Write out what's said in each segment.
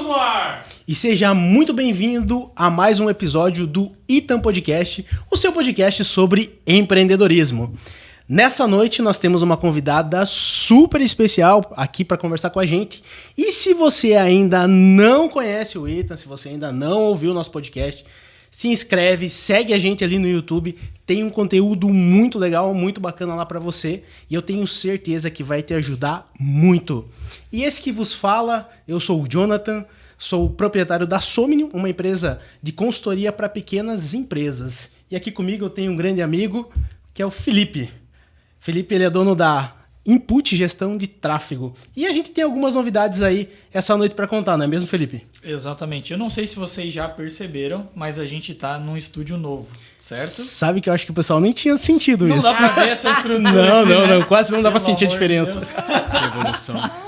Estamos no ar! E seja muito bem-vindo a mais um episódio do Itan Podcast, o seu podcast sobre empreendedorismo. Nessa noite nós temos uma convidada super especial aqui para conversar com a gente. E se você ainda não conhece o Itan, se você ainda não ouviu o nosso podcast, se inscreve, segue a gente ali no YouTube. Tem um conteúdo muito legal, muito bacana lá para você. E eu tenho certeza que vai te ajudar muito. E esse que vos fala, eu sou o Jonathan, sou o proprietário da Somnium, uma empresa de consultoria para pequenas empresas. E aqui comigo eu tenho um grande amigo, que é o Felipe. Felipe, ele é dono da Input Gestão de Tráfego. E a gente tem algumas novidades aí essa noite para contar, não é mesmo, Felipe? Exatamente. Eu não sei se vocês já perceberam, mas a gente tá num estúdio novo, certo? Sabe que eu acho que o pessoal nem tinha sentido isso. Não dá pra ver essa estrutura. Não, quase não dá pra sentir a diferença. Essa evolução.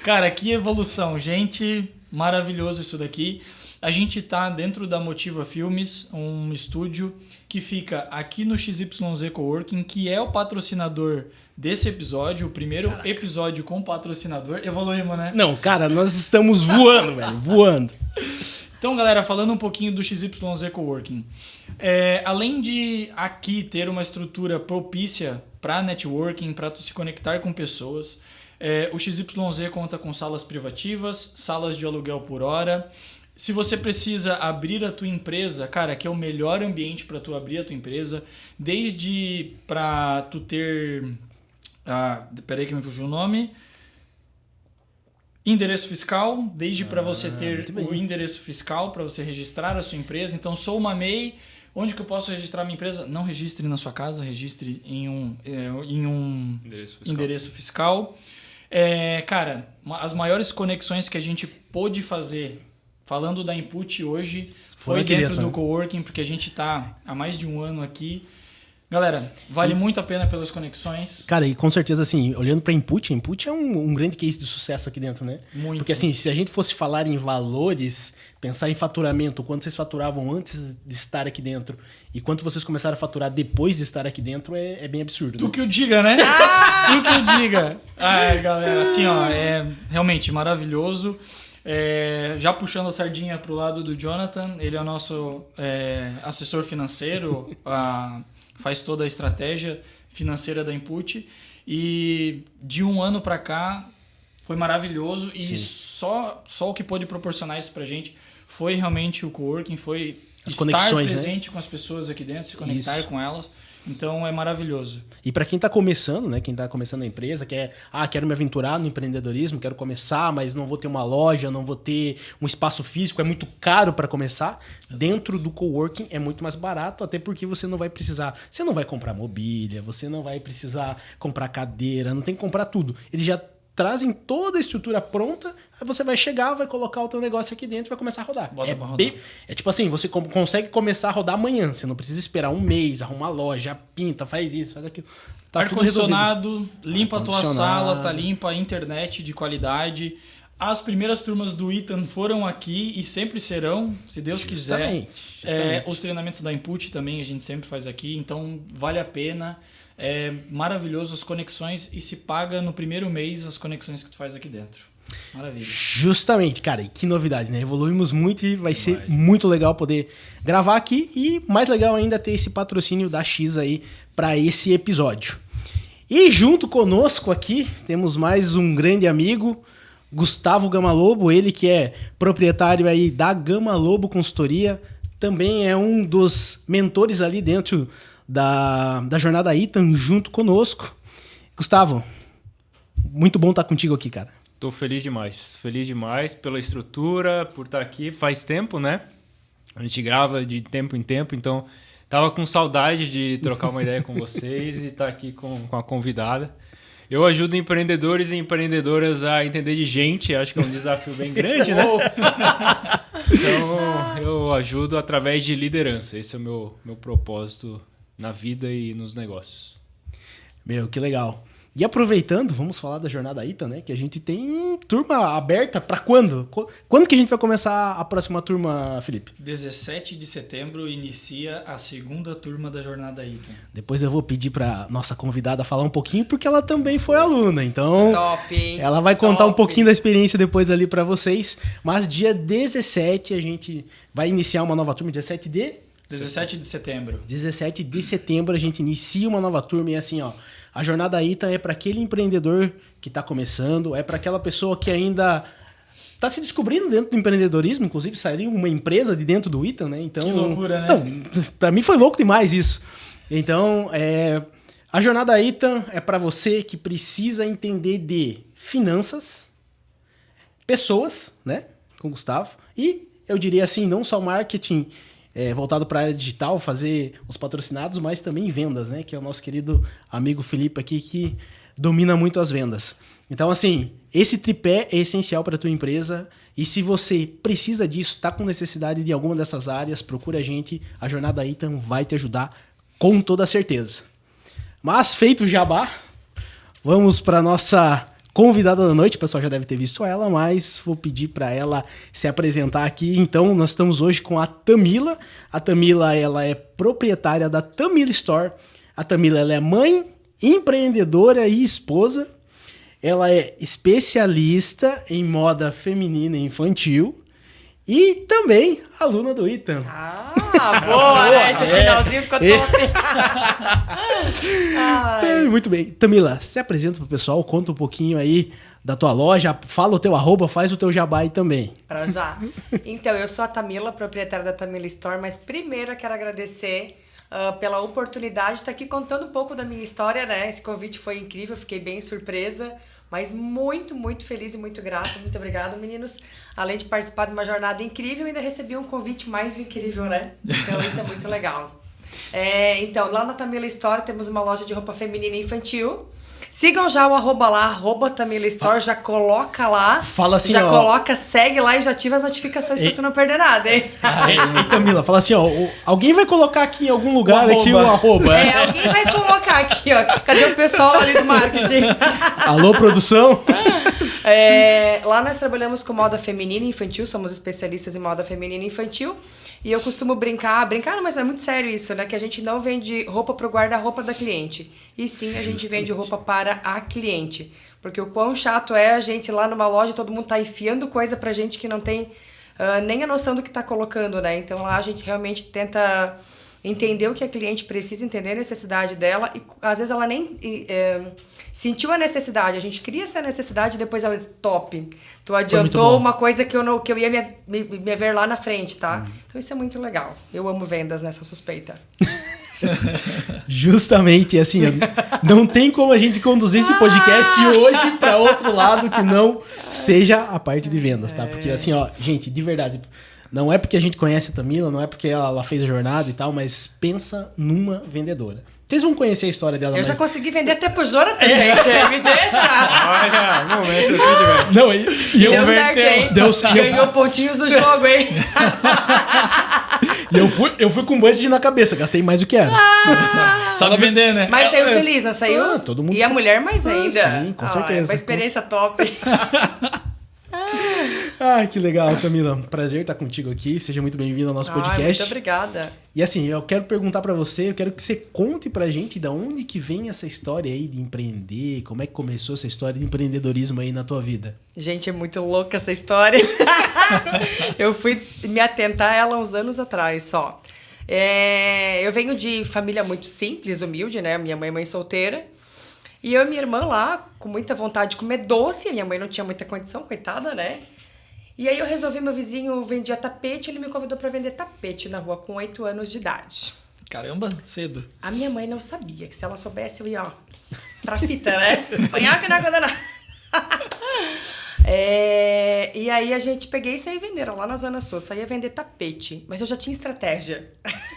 Cara, que evolução. Gente, maravilhoso isso daqui. A gente tá dentro da Motiva Filmes, um estúdio que fica aqui no XYZ Coworking, que é o patrocinador desse episódio, o primeiro episódio com patrocinador. Evoluímos, né? Não, cara, nós estamos voando, velho, voando. Então, galera, falando um pouquinho do XYZ Coworking. Além de aqui ter uma estrutura propícia para networking, para tu se conectar com pessoas, o XYZ conta com salas privativas, salas de aluguel por hora. Se você precisa abrir a tua empresa, cara, aqui é o melhor ambiente para tu abrir a tua empresa, desde para tu ter... peraí que me fugiu o nome. Endereço fiscal, desde para você ter o endereço fiscal, para você registrar a sua empresa. Então, sou uma MEI, onde que eu posso registrar minha empresa? Não registre na sua casa, registre em um endereço fiscal. Cara, as maiores conexões que a gente pôde fazer... Falando da Input hoje, foi dentro do coworking, porque a gente está há mais de um ano aqui. Galera, vale muito a pena pelas conexões. Cara, e com certeza, assim, olhando para Input é um grande case de sucesso aqui dentro, né? Muito. Porque, assim, se a gente fosse falar em valores, pensar em faturamento, quanto vocês faturavam antes de estar aqui dentro e quanto vocês começaram a faturar depois de estar aqui dentro, é bem absurdo. Tu né? que o diga, né? Tu que o diga. Galera, assim, ó, é realmente maravilhoso. Já puxando a sardinha pro lado do Jonathan, ele é o nosso assessor financeiro, faz toda a estratégia financeira da Input, e de um ano para cá foi maravilhoso. E só o que pôde proporcionar isso pra gente foi realmente o coworking, foi estar presente, né? Com as pessoas aqui dentro, se conectar com elas. Então é maravilhoso. E para quem tá começando, né? Quem tá começando a empresa, quero me aventurar no empreendedorismo, quero começar, mas não vou ter uma loja, não vou ter um espaço físico, é muito caro para começar. Exato. Dentro do coworking é muito mais barato, até porque você não vai comprar mobília, você não vai precisar comprar cadeira, não tem que comprar tudo. Eles já trazem toda a estrutura pronta, aí você vai chegar, vai colocar o teu negócio aqui dentro e vai começar a rodar. É tipo assim, você consegue começar a rodar amanhã, você não precisa esperar um mês, arruma loja, pinta, faz isso, faz aquilo. Tá ar-condicionado, limpa a tua sala, tá limpa, a internet de qualidade. As primeiras turmas do Itan foram aqui e sempre serão, se Deus quiser. Justamente. Os treinamentos da Input também a gente sempre faz aqui, então vale a pena. É maravilhoso as conexões e se paga no primeiro mês as conexões que tu faz aqui dentro. Maravilha. Justamente, cara, e que novidade, né? Evoluímos muito e vai ser muito legal poder gravar aqui e mais legal ainda ter esse patrocínio da X aí para esse episódio. E junto conosco aqui temos mais um grande amigo, Gustavo Gamalobo, ele que é proprietário aí da Gamalobo Consultoria, também é um dos mentores ali dentro da jornada Itan junto conosco. Gustavo, muito bom estar contigo aqui, cara. Tô feliz demais pela estrutura, por estar aqui. Faz tempo, né? A gente grava de tempo em tempo, então tava com saudade de trocar uma ideia com vocês e estar aqui com a convidada. Eu ajudo empreendedores e empreendedoras a entender de gente, acho que é um desafio bem grande, né? Então, eu ajudo através de liderança. Esse é o meu propósito na vida e nos negócios. Meu, que legal. E aproveitando, vamos falar da Jornada Ita, né? Que a gente tem turma aberta para quando? Quando que a gente vai começar a próxima turma, Felipe? 17 de setembro inicia a segunda turma da Jornada Ita. Depois eu vou pedir para nossa convidada falar um pouquinho, porque ela também foi aluna, então Top, hein? ela vai contar um Top. pouquinho da experiência depois ali para vocês. Mas dia 17 a gente vai iniciar uma nova turma, 17 de setembro a gente inicia uma nova turma e assim, ó, a Jornada Ita é para aquele empreendedor que está começando, é para aquela pessoa que ainda está se descobrindo dentro do empreendedorismo, inclusive saiu uma empresa de dentro do Ita, né? Então, Que loucura, né? Não, para mim foi louco demais isso. Então, a Jornada Ita é para você que precisa entender de finanças, pessoas, né? Com o Gustavo. E eu diria assim, não só marketing voltado para a área digital, fazer os patrocinados, mas também vendas, né? Que é o nosso querido amigo Felipe aqui, que domina muito as vendas. Então, assim, esse tripé é essencial para a tua empresa. E se você precisa disso, está com necessidade de alguma dessas áreas, procura a gente. A Jornada Ita vai te ajudar com toda certeza. Mas, feito o jabá, vamos para nossa convidada da noite. O pessoal já deve ter visto ela, mas vou pedir para ela se apresentar aqui. Então, nós estamos hoje com a Tamila. A Tamila, ela é proprietária da Tamila Store. A Tamila, ela é mãe, empreendedora e esposa. Ela é especialista em moda feminina e infantil. E também aluna do Ita. Boa, né? Esse finalzinho ficou top. Muito bem. Tamila, se apresenta pro pessoal, conta um pouquinho aí da tua loja, fala o teu arroba, faz o teu jabá aí também. Pra já. Então, eu sou a Tamila, proprietária da Tamila Store, mas primeiro eu quero agradecer pela oportunidade de estar aqui contando um pouco da minha história, né? Esse convite foi incrível, fiquei bem surpresa, mas muito, muito feliz e muito grata. Muito obrigada, meninos. Além de participar de uma jornada incrível, ainda recebi um convite mais incrível, né? Então, isso é muito legal. Então, lá na Tamila Store temos uma loja de roupa feminina e infantil. Sigam já o arroba lá, arroba Tamila Store, já coloca lá. Fala assim, já ó. coloca, segue lá e já ativa as notificações pra tu não perder nada, hein? Ei, Tamila, fala assim, ó, alguém vai colocar aqui em algum lugar aqui o arroba. Alguém vai colocar aqui, ó. Cadê o pessoal ali do marketing? Alô, produção? Lá nós trabalhamos com moda feminina e infantil, somos especialistas em moda feminina e infantil. E eu costumo brincar, não, mas é muito sério isso, né? Que a gente não vende roupa pro guarda-roupa da cliente. E sim, a gente vende roupa para a cliente. Porque o quão chato é a gente lá numa loja, todo mundo tá enfiando coisa pra gente que não tem nem a noção do que tá colocando, né? Então lá a gente realmente tenta entender o que a cliente precisa, entender a necessidade dela. E às vezes ela nem sentiu a necessidade. A gente cria essa necessidade e depois ela diz, top. Tu adiantou uma coisa que eu ia me ver lá na frente, tá? Então isso é muito legal. Eu amo vendas nessa suspeita. Justamente, assim, não tem como a gente conduzir esse podcast hoje para outro lado que não seja a parte de vendas, tá? Porque assim, ó, gente, de verdade, não é porque a gente conhece a Tamila, não é porque ela fez a jornada e tal, mas pensa numa vendedora. Vocês vão conhecer a história dela. Eu já consegui vender até pro Jonathan, gente. Me deixa. Olha, momento de feedback. Não, e eu Deu certo, hein? Ganhou pontinhos no jogo, hein? E eu fui com um budget na cabeça, gastei mais do que era. Sabe vender, né? Mas saiu feliz, não saiu? Todo mundo E a mulher mais ainda. Sim, com certeza. Uma experiência top. Ai, que legal, Tamila. Prazer estar contigo aqui. Seja muito bem-vindo ao nosso podcast. Muito obrigada. E assim, eu quero perguntar pra você, eu quero que você conte pra gente de onde que vem essa história aí de empreender, como é que começou essa história de empreendedorismo aí na tua vida? Gente, é muito louca essa história. Eu fui me atentar a ela uns anos atrás só. Eu venho de família muito simples, humilde, né? Minha mãe solteira. E eu e minha irmã lá, com muita vontade de comer doce. Minha mãe não tinha muita condição, coitada, né? E aí eu resolvi, meu vizinho vendia tapete, ele me convidou pra vender tapete na rua com 8 anos de idade. Caramba, cedo. A minha mãe não sabia, que se ela soubesse eu ia, ó, pra fita, né? Apanhar que não é coisa nada. E aí a gente peguei e saí vendendo lá na Zona Sul. Saía vender tapete, mas eu já tinha estratégia.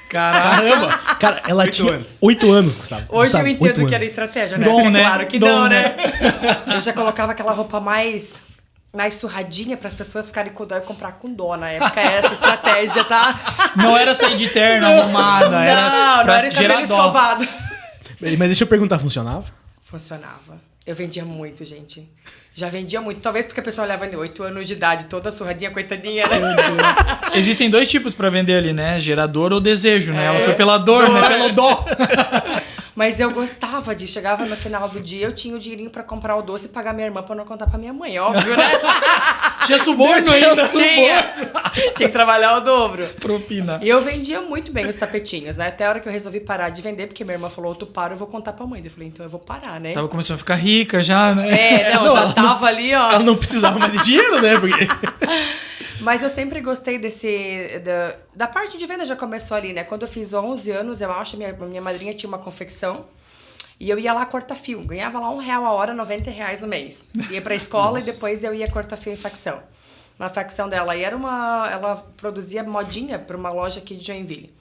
Caramba! Cara, ela tinha 8 anos, Gustavo. Hoje eu entendo que era estratégia, né? Dom, né? Claro que Dom, não, né? Eu já colocava aquela roupa mais surradinha para as pessoas ficarem com dó e comprar com dó. Na época era essa estratégia, tá? Não era sair de terno, arrumada. Não era cabelo escovado. Mas deixa eu perguntar, funcionava? Funcionava. Eu vendia muito, gente. Já vendia muito. Talvez porque a pessoa olhava em 8 anos de idade, toda surradinha, coitadinha, né? Existem 2 tipos pra vender ali, né? Gerador ou desejo, né? Ela foi pela dor, né? Pelo dó. Mas eu gostava disso. Chegava no final do dia, eu tinha o dinheirinho pra comprar o doce e pagar minha irmã pra não contar pra minha mãe, óbvio, né? Tinha suborno ainda. Tinha que trabalhar o dobro. Propina. E eu vendia muito bem os tapetinhos, né? Até a hora que eu resolvi parar de vender, porque minha irmã falou, tu para, eu vou contar pra mãe. Eu falei, então eu vou parar, né? Tava começando a ficar rica já, né? Não, já tava ali, ó. Ela não precisava mais de dinheiro, né? Porque... Mas eu sempre gostei da parte de venda, já começou ali, né? Quando eu fiz 11 anos, eu acho, minha madrinha tinha uma confecção e eu ia lá cortar fio. Ganhava lá R$1 a hora, R$90 no mês. Ia pra escola e depois eu ia cortar fio em facção. Na facção dela. E ela produzia modinha pra uma loja aqui de Joinville.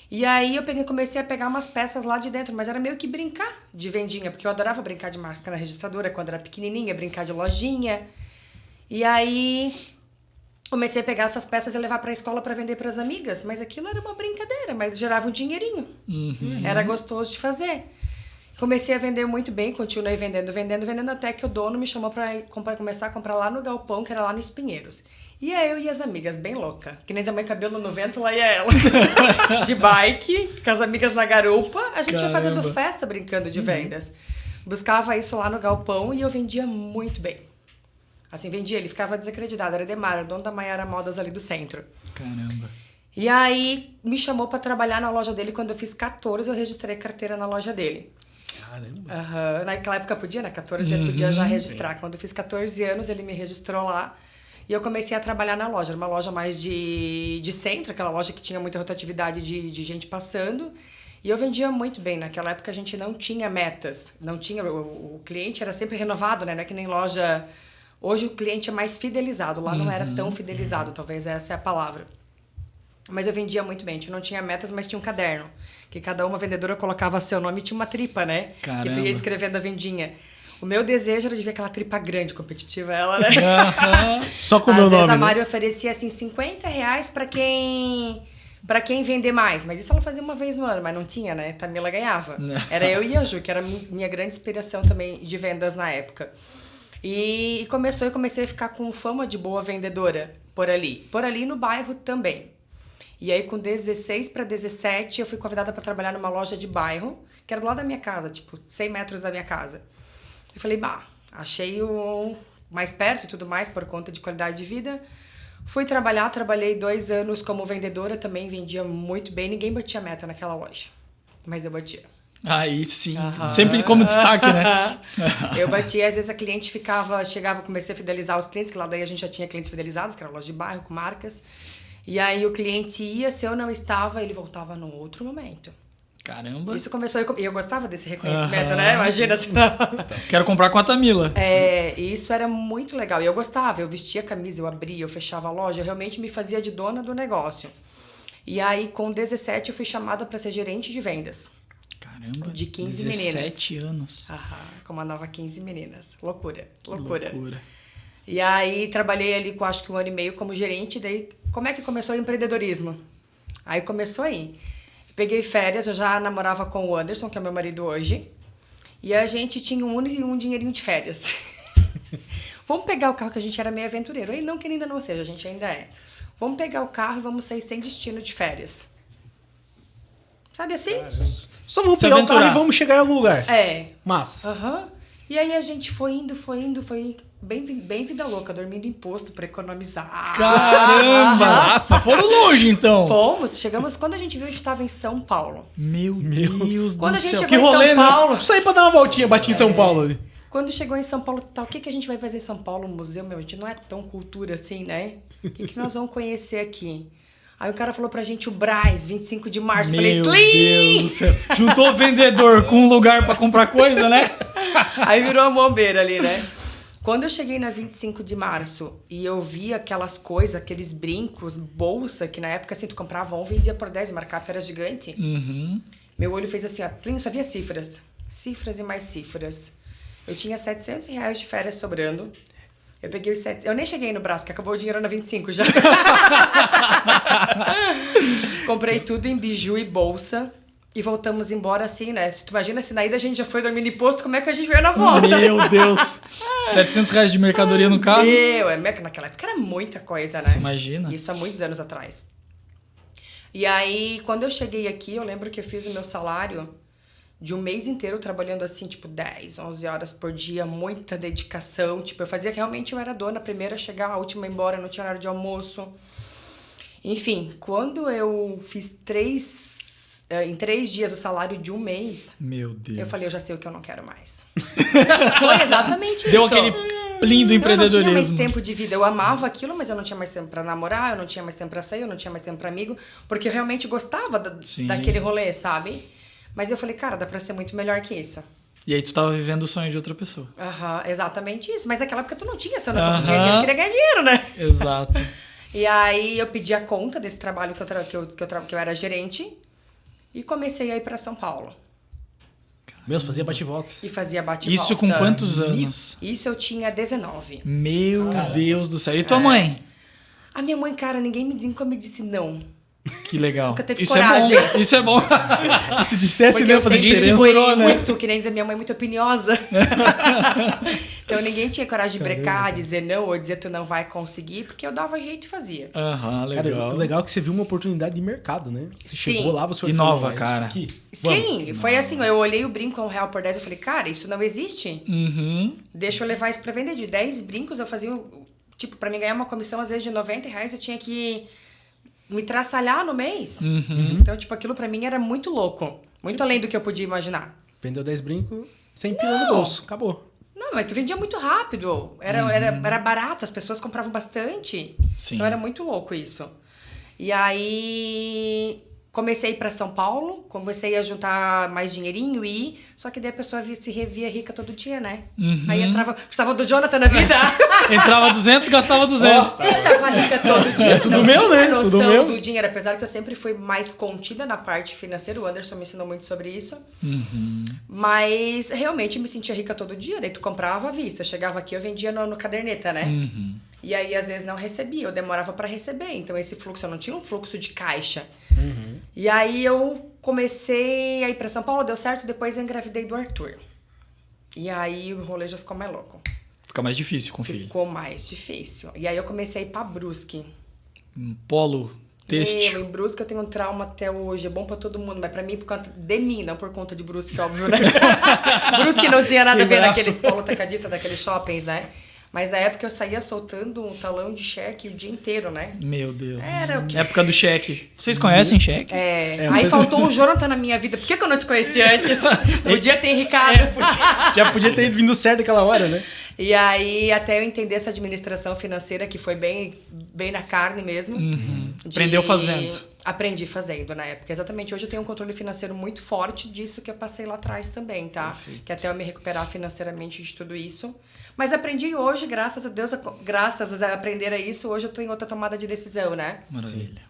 E aí eu comecei a pegar umas peças lá de dentro, mas era meio que brincar de vendinha, porque eu adorava brincar de máscara registradora quando era pequenininha, brincar de lojinha. E aí... comecei a pegar essas peças e levar pra escola pra vender pras amigas. Mas aquilo era uma brincadeira, mas gerava um dinheirinho. Era gostoso de fazer. Comecei a vender muito bem, continuei vendendo, até que o dono me chamou pra começar a comprar lá no galpão, que era lá no Espinheiros. E aí eu e as amigas, bem louca. Que nem a mãe cabelo no vento, lá ia ela. De bike, com as amigas na garupa. A gente ia fazendo festa brincando de vendas. Buscava isso lá no galpão e eu vendia muito bem. Assim, vendia, ele ficava desacreditado. Era Demar, era dono da Maiara Modas ali do centro. Caramba. E aí, me chamou pra trabalhar na loja dele. Quando eu fiz 14, eu registrei carteira na loja dele. Caramba. Naquela época podia, né? 14 anos podia já registrar. Quando eu fiz 14 anos, ele me registrou lá. E eu comecei a trabalhar na loja. Era uma loja mais de centro, aquela loja que tinha muita rotatividade de gente passando. E eu vendia muito bem. Naquela época, a gente não tinha metas. Não tinha... O cliente era sempre renovado, né? Não é que nem loja... Hoje o cliente é mais fidelizado, lá não era tão fidelizado, talvez essa é a palavra. Mas eu vendia muito bem, a gente não tinha metas, mas tinha um caderno. Que cada uma vendedora colocava seu nome e tinha uma tripa, né? Caramba. Que tu ia escrevendo a vendinha. O meu desejo era de ver aquela tripa grande, competitiva ela, né? Só com o meu Às vezes nome, a né? Mari oferecia assim R$50 pra quem vender mais. Mas isso ela fazia uma vez no ano, mas não tinha, né? Tamila ganhava. Era eu e a Ju, que era minha grande inspiração também de vendas na época. E eu comecei a ficar com fama de boa vendedora por ali no bairro também. E aí com 16 para 17 eu fui convidada para trabalhar numa loja de bairro, que era do lado da minha casa, tipo 100 metros da minha casa. Eu falei, achei o mais perto e tudo mais por conta de qualidade de vida. Fui trabalhar, trabalhei 2 anos como vendedora, também vendia muito bem, ninguém batia meta naquela loja, mas eu batia. Aí sim. Sempre como destaque, né? Eu batia, às vezes a cliente chegava, comecei a fidelizar os clientes, que lá daí a gente já tinha clientes fidelizados, que era loja de bairro, com marcas. E aí o cliente ia, se eu não estava, ele voltava num outro momento. Caramba. Isso começou, e eu gostava desse reconhecimento, né? Imagina assim. Quero comprar com a Tamila. Isso era muito legal. E eu gostava, eu vestia a camisa, eu abria, eu fechava a loja, eu realmente me fazia de dona do negócio. E aí com 17 eu fui chamada para ser gerente de vendas. Caramba. De 15 17 anos. Comandava 15 meninas. Loucura. E aí trabalhei ali com acho que 1 ano e meio como gerente. Daí como é que começou o empreendedorismo? Aí começou aí. Peguei férias, eu já namorava com o Anderson, que é meu marido hoje. E a gente tinha um dinheirinho de férias. Vamos pegar o carro, que a gente era meio aventureiro. E não que ainda não seja, a gente ainda é. Vamos pegar o carro e vamos sair sem destino de férias. Sabe assim? Só vamos pegar o carro e vamos chegar em algum lugar. Massa. E aí a gente foi indo, bem vida louca, dormindo em posto pra economizar. Caramba! Foram longe, então. Chegamos, quando a gente viu, a gente tava em São Paulo. Meu Deus Quando do a gente céu. chegou em São Paulo... Só ir pra dar uma voltinha, bati em São Paulo ali. Quando chegou em São Paulo, o que a gente vai fazer em São Paulo? Um museu, a gente não é tão cultura assim, né? O que nós vamos conhecer aqui? Aí o cara falou pra gente o Brás, 25 de março. Meu Falei, Deus do céu. Juntou o vendedor com um lugar pra comprar coisa, né? Aí virou a bombeira ali, né? Quando eu cheguei na 25 de março e eu vi aquelas coisas, aqueles brincos, bolsa, que na época assim, tu comprava um, vendia por 10, o markup era gigante. Meu olho fez assim, ó, só via cifras. Cifras e mais cifras. Eu tinha R$700 de férias sobrando. Eu peguei os 700. Eu nem cheguei no braço, que acabou o dinheiro na 25 já. Comprei tudo em biju e bolsa. E voltamos embora assim, né? Tu imagina se na ida a gente já foi dormindo em posto, como é que a gente veio na volta? Meu Deus. R$700 de mercadoria no carro? Naquela época era muita coisa, né? Você imagina? Isso há muitos anos atrás. E aí, quando eu cheguei aqui, eu lembro que eu fiz o meu salário de um mês inteiro trabalhando assim, tipo, 10, 11 horas por dia, muita dedicação. Tipo, eu fazia realmente, eu era dona, a primeira a chegar, a última a ir embora, não tinha horário de almoço. Enfim, quando eu fiz em 3 dias o salário de um mês, Meu Deus. eu falei, eu já sei o que eu não quero mais. Foi exatamente isso. Deu aquele plim do Eu não tinha mais empreendedorismo. tempo de vida. Eu amava aquilo, mas eu não tinha mais tempo pra namorar, eu não tinha mais tempo pra sair, eu não tinha mais tempo pra amigo, porque eu realmente gostava Sim. daquele rolê, sabe? Mas eu falei, cara, dá pra ser muito melhor que isso. E aí tu tava vivendo o sonho de outra pessoa. Aham, exatamente isso. Mas naquela época tu não tinha essa noção, tu Aham. tinha dinheiro, queria ganhar dinheiro, né? Exato. E aí eu pedi a conta desse trabalho que eu era gerente e comecei a ir pra São Paulo. Meu, fazia bate-volta. E fazia bate-volta. Isso com quantos anos? Isso eu tinha 19. Meu Deus do céu. E tua mãe? A minha mãe, cara, ninguém nunca me disse não. Que legal. Nunca teve Isso coragem. é bom. Isso é bom. E se dissesse, Porque não ia eu fazer sempre diferença. fui Segurou, né? muito, que nem dizer minha mãe, muito opiniosa. Então ninguém tinha coragem de brecar, dizer não, ou dizer tu não vai conseguir, porque eu dava jeito e fazia. Aham, Cara, legal. o legal é que você viu uma oportunidade de mercado, né? Você Sim. chegou lá, você Inova, falou, cara. Isso aqui. Vamos. Sim, foi assim, eu olhei o brinco a R$1 por 10 e falei, cara, isso não existe. Uhum. Deixa eu levar isso pra vender. De 10 brincos eu fazia, tipo, pra mim ganhar uma comissão às vezes de R$90, eu tinha que me traçalhar no mês. Uhum. Então, tipo, aquilo pra mim era muito louco. Muito além do que eu podia imaginar. Vendeu 10 brincos, 100 pila no bolso. Acabou. Não, mas tu vendia muito rápido. Era barato, as pessoas compravam bastante. Sim. Então era muito louco isso. E aí comecei a ir pra São Paulo, comecei a juntar mais dinheirinho e ir, só que daí a pessoa se revia rica todo dia, né? Uhum. Aí precisava do Jonathan na vida. Entrava 200, gastava 200. Eu tava rica todo dia. É tudo Não meu, tinha né? noção Tudo meu. do dinheiro, apesar que eu sempre fui mais contida na parte financeira. O Anderson me ensinou muito sobre isso. Uhum. Mas realmente me sentia rica todo dia. Daí tu comprava à vista. Chegava aqui, eu vendia no caderneta, né? Uhum. E aí, às vezes, não recebia. Eu demorava pra receber. Então, esse fluxo, eu não tinha um fluxo de caixa. E aí, eu comecei a ir pra São Paulo. Deu certo. Depois, eu engravidei do Arthur. E aí, o rolê já ficou mais louco. Fica mais difícil com o filho. Ficou mais difícil. E aí, eu comecei a ir pra Brusque. Polo, têxtil. Em Brusque eu tenho um trauma até hoje. É bom pra todo mundo, mas pra mim por conta de mim, não por conta de Brusque, óbvio, né? Brusque não tinha nada a ver naqueles polo tacadista, daqueles shoppings, né? Mas na época eu saía soltando um talão de cheque o dia inteiro, né? Meu Deus. Era o quê? Época do cheque. Vocês conhecem cheque? Aí mas- faltou o Jonathan na minha vida. Por que eu não te conheci antes? Podia ter Ricardo. Já podia ter vindo certo aquela hora, né? E aí, até eu entender essa administração financeira, que foi bem na carne mesmo. Uhum. Aprendeu fazendo. Aprendi fazendo na época. Exatamente. Hoje eu tenho um controle financeiro muito forte disso que eu passei lá atrás também, tá? Perfeito. Que até eu me recuperar financeiramente de tudo isso. Mas aprendi hoje, graças a Deus, graças a aprender a isso, hoje eu tô em outra tomada de decisão, né? Maravilha.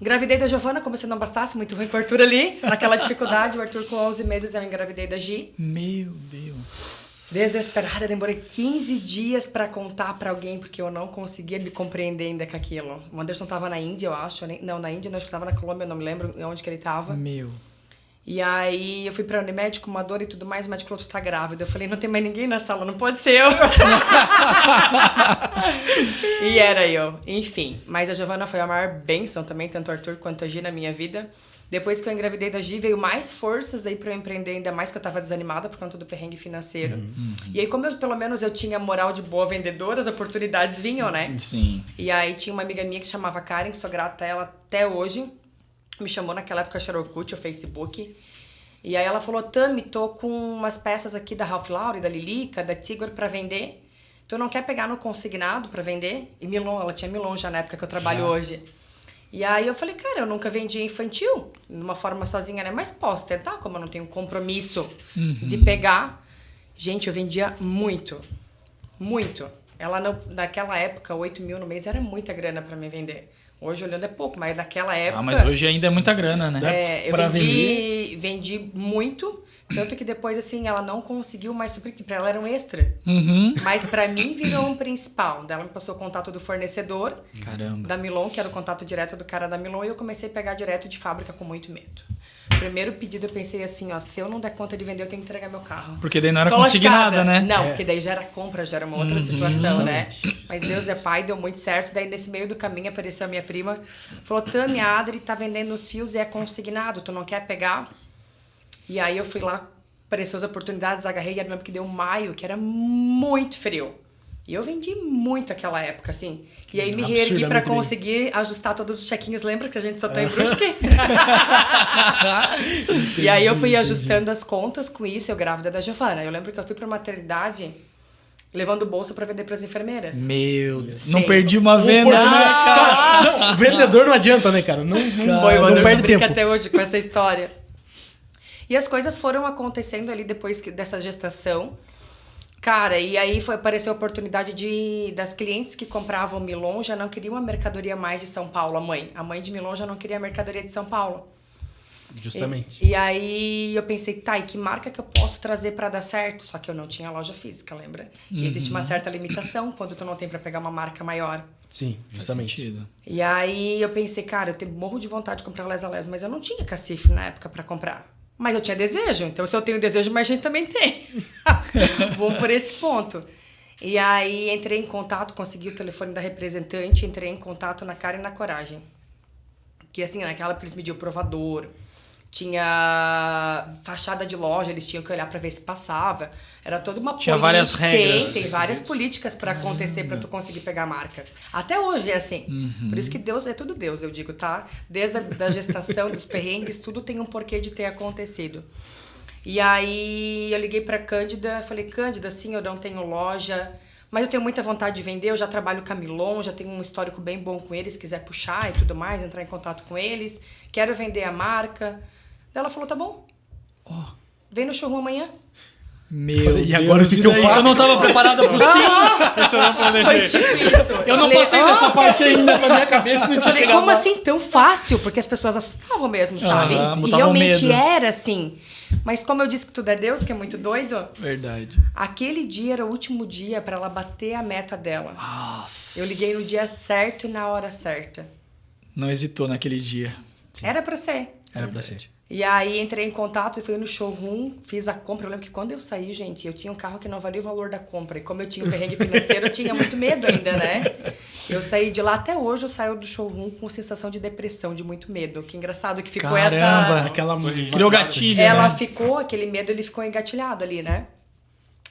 Engravidei da Giovana, como se não bastasse, muito ruim com o Arthur ali, naquela dificuldade. O Arthur com 11 meses eu engravidei da Gi. Meu Deus. Desesperada, demorei 15 dias pra contar pra alguém, porque eu não conseguia me compreender ainda com aquilo. O Anderson tava na Índia, eu acho. Não, na Índia, não, acho que tava na Colômbia, eu não me lembro onde que ele tava. Meu. E aí eu fui pra Unimed com uma dor e tudo mais, o médico falou, tu tá grávida. Eu falei, não tem mais ninguém na sala, não pode ser eu. E era eu, enfim. Mas a Giovana foi a maior bênção também, tanto o Arthur quanto a Gi na minha vida. Depois que eu engravidei da Gi, veio mais forças daí pra eu empreender, ainda mais que eu tava desanimada por conta do perrengue financeiro. E aí, como pelo menos eu tinha moral de boa vendedora, as oportunidades vinham, né? Sim. E aí tinha uma amiga minha que se chamava Karen, que sou grata a ela até hoje. Me chamou naquela época, acho que era Orkut, o Facebook. E aí ela falou, Tami, tô com umas peças aqui da Ralph Lauren, da Lilica, da Tigor pra vender. Tu não quer pegar no consignado pra vender? E Milon, ela tinha Milon já na época que eu trabalho hoje. E aí eu falei, cara, eu nunca vendi infantil, de uma forma sozinha, né? Mas posso tentar, como eu não tenho compromisso de pegar. Gente, eu vendia muito. Muito. Ela naquela época, 8 mil no mês era muita grana pra me vender. Hoje, olhando, é pouco, mas naquela época... Ah, mas hoje ainda é muita grana, né? Eu Pra vendi muito, tanto que depois, assim, ela não conseguiu mais suprir, porque pra ela era um extra. Uhum. Mas pra mim virou um principal. Daí ela me passou o contato do fornecedor, Caramba. da Milon, que era o contato direto do cara da Milon, e eu comecei a pegar direto de fábrica com muito medo. Primeiro pedido eu pensei assim, ó, se eu não der conta de vender, eu tenho que entregar meu carro. Porque daí não era Tô consignada, lascada. né? Não, porque daí já era compra, já era uma outra situação, justamente. né? Mas Deus é pai, deu muito certo. Daí nesse meio do caminho apareceu a minha prima, falou, Tami, a Adri tá vendendo os fios e é consignado, tu não quer pegar? E aí eu fui lá, apareceu as oportunidades, agarrei, e eu lembro que deu maio, que era muito frio. E eu vendi muito aquela época, assim. E aí me reergui pra Absurdamente bem. conseguir ajustar todos os chequinhos. Lembra que a gente só tá em Brusque? E aí eu fui ajustando as contas com isso, eu grávida da Giovana. Eu lembro que eu fui pra maternidade levando bolsa pra vender pras enfermeiras. Meu Deus. Não Sim. perdi uma venda. Cara, não, o vendedor não adianta, né, cara? Não, Foi, o não Anderson perde brinca tempo. até hoje com essa história. E as coisas foram acontecendo ali depois dessa gestação. Cara, e aí apareceu a oportunidade das clientes que compravam Milon já não queriam a mercadoria mais de São Paulo, a mãe de Milon já não queria a mercadoria de São Paulo. Justamente. E aí eu pensei, tá, e que marca que eu posso trazer pra dar certo? Só que eu não tinha loja física, lembra? E existe uma certa limitação quando tu não tem pra pegar uma marca maior. Sim, justamente. Sentido. E aí eu pensei, cara, morro de vontade de comprar Les a Les, mas eu não tinha cacife na época pra comprar. Mas eu tinha desejo, então se eu tenho desejo, mais gente também tem. Vamos por esse ponto. E aí entrei em contato, consegui o telefone da representante, entrei em contato na cara e na coragem. Que assim, naquela época eles mediam o provador, tinha fachada de loja, eles tinham que olhar pra ver se passava. Era toda uma Tinha várias regras. Tem várias políticas pra acontecer pra tu conseguir pegar a marca. Até hoje é assim. Por isso que Deus é tudo Deus, eu digo, tá? Desde a gestação, dos perrengues, tudo tem um porquê de ter acontecido. E aí eu liguei pra Cândida, falei, Cândida, sim, eu não tenho loja, mas eu tenho muita vontade de vender, eu já trabalho com a Milon, já tenho um histórico bem bom com eles, se quiser puxar e tudo mais, entrar em contato com eles, quero vender a marca. Daí ela falou, tá bom, vem no showroom amanhã. Meu E agora Deus, o que e que eu daí? faço? Eu não tava preparada pro sim. Isso eu não Foi planejei. tipo isso. Eu não falei, passei dessa parte ainda. Na minha cabeça não tinha Falei, chegado como lá. assim tão fácil? Porque as pessoas assustavam mesmo, sabe? Aham, E botavam realmente medo. era assim. Mas como eu disse que tudo é Deus, que é muito doido, Verdade. aquele dia era o último dia pra ela bater a meta dela. Nossa. Eu liguei no dia certo e na hora certa. Não hesitou naquele dia. Era pra ser. Era pra ser. E aí entrei em contato e fui no showroom, fiz a compra. Eu lembro que quando eu saí, gente, eu tinha um carro que não valia o valor da compra. E como eu tinha um perrengue financeiro, eu tinha muito medo ainda, né? Eu saí de lá, até hoje eu saio do showroom com sensação de depressão, de muito medo. Que engraçado que ficou Caramba, essa... Aquela Criou gatilho, Ela né? ficou, aquele medo, ele ficou engatilhado ali, né?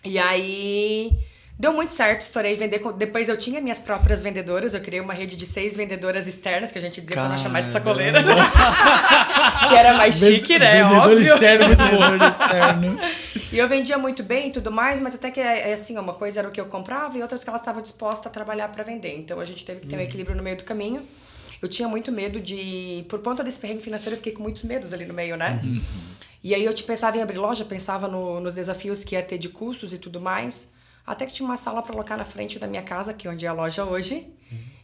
E aí... Deu muito certo, estourei vender. Depois eu tinha minhas próprias vendedoras. Eu criei uma rede de 6 vendedoras externas, que a gente dizia pra não chamar de sacoleira. Que era mais chique, né? Vendedor Óbvio. externo muito bom. Vendedor externo. E eu vendia muito bem e tudo mais, mas até que, assim, uma coisa era o que eu comprava e outras que ela estava disposta a trabalhar para vender. Então a gente teve que ter um equilíbrio no meio do caminho. Eu tinha muito medo de... Por conta desse perrengue financeiro, eu fiquei com muitos medos ali no meio, né? E aí eu pensava em abrir loja, pensava nos desafios que ia ter de custos e tudo mais. Até que tinha uma sala para locar na frente da minha casa, que é onde é a loja hoje.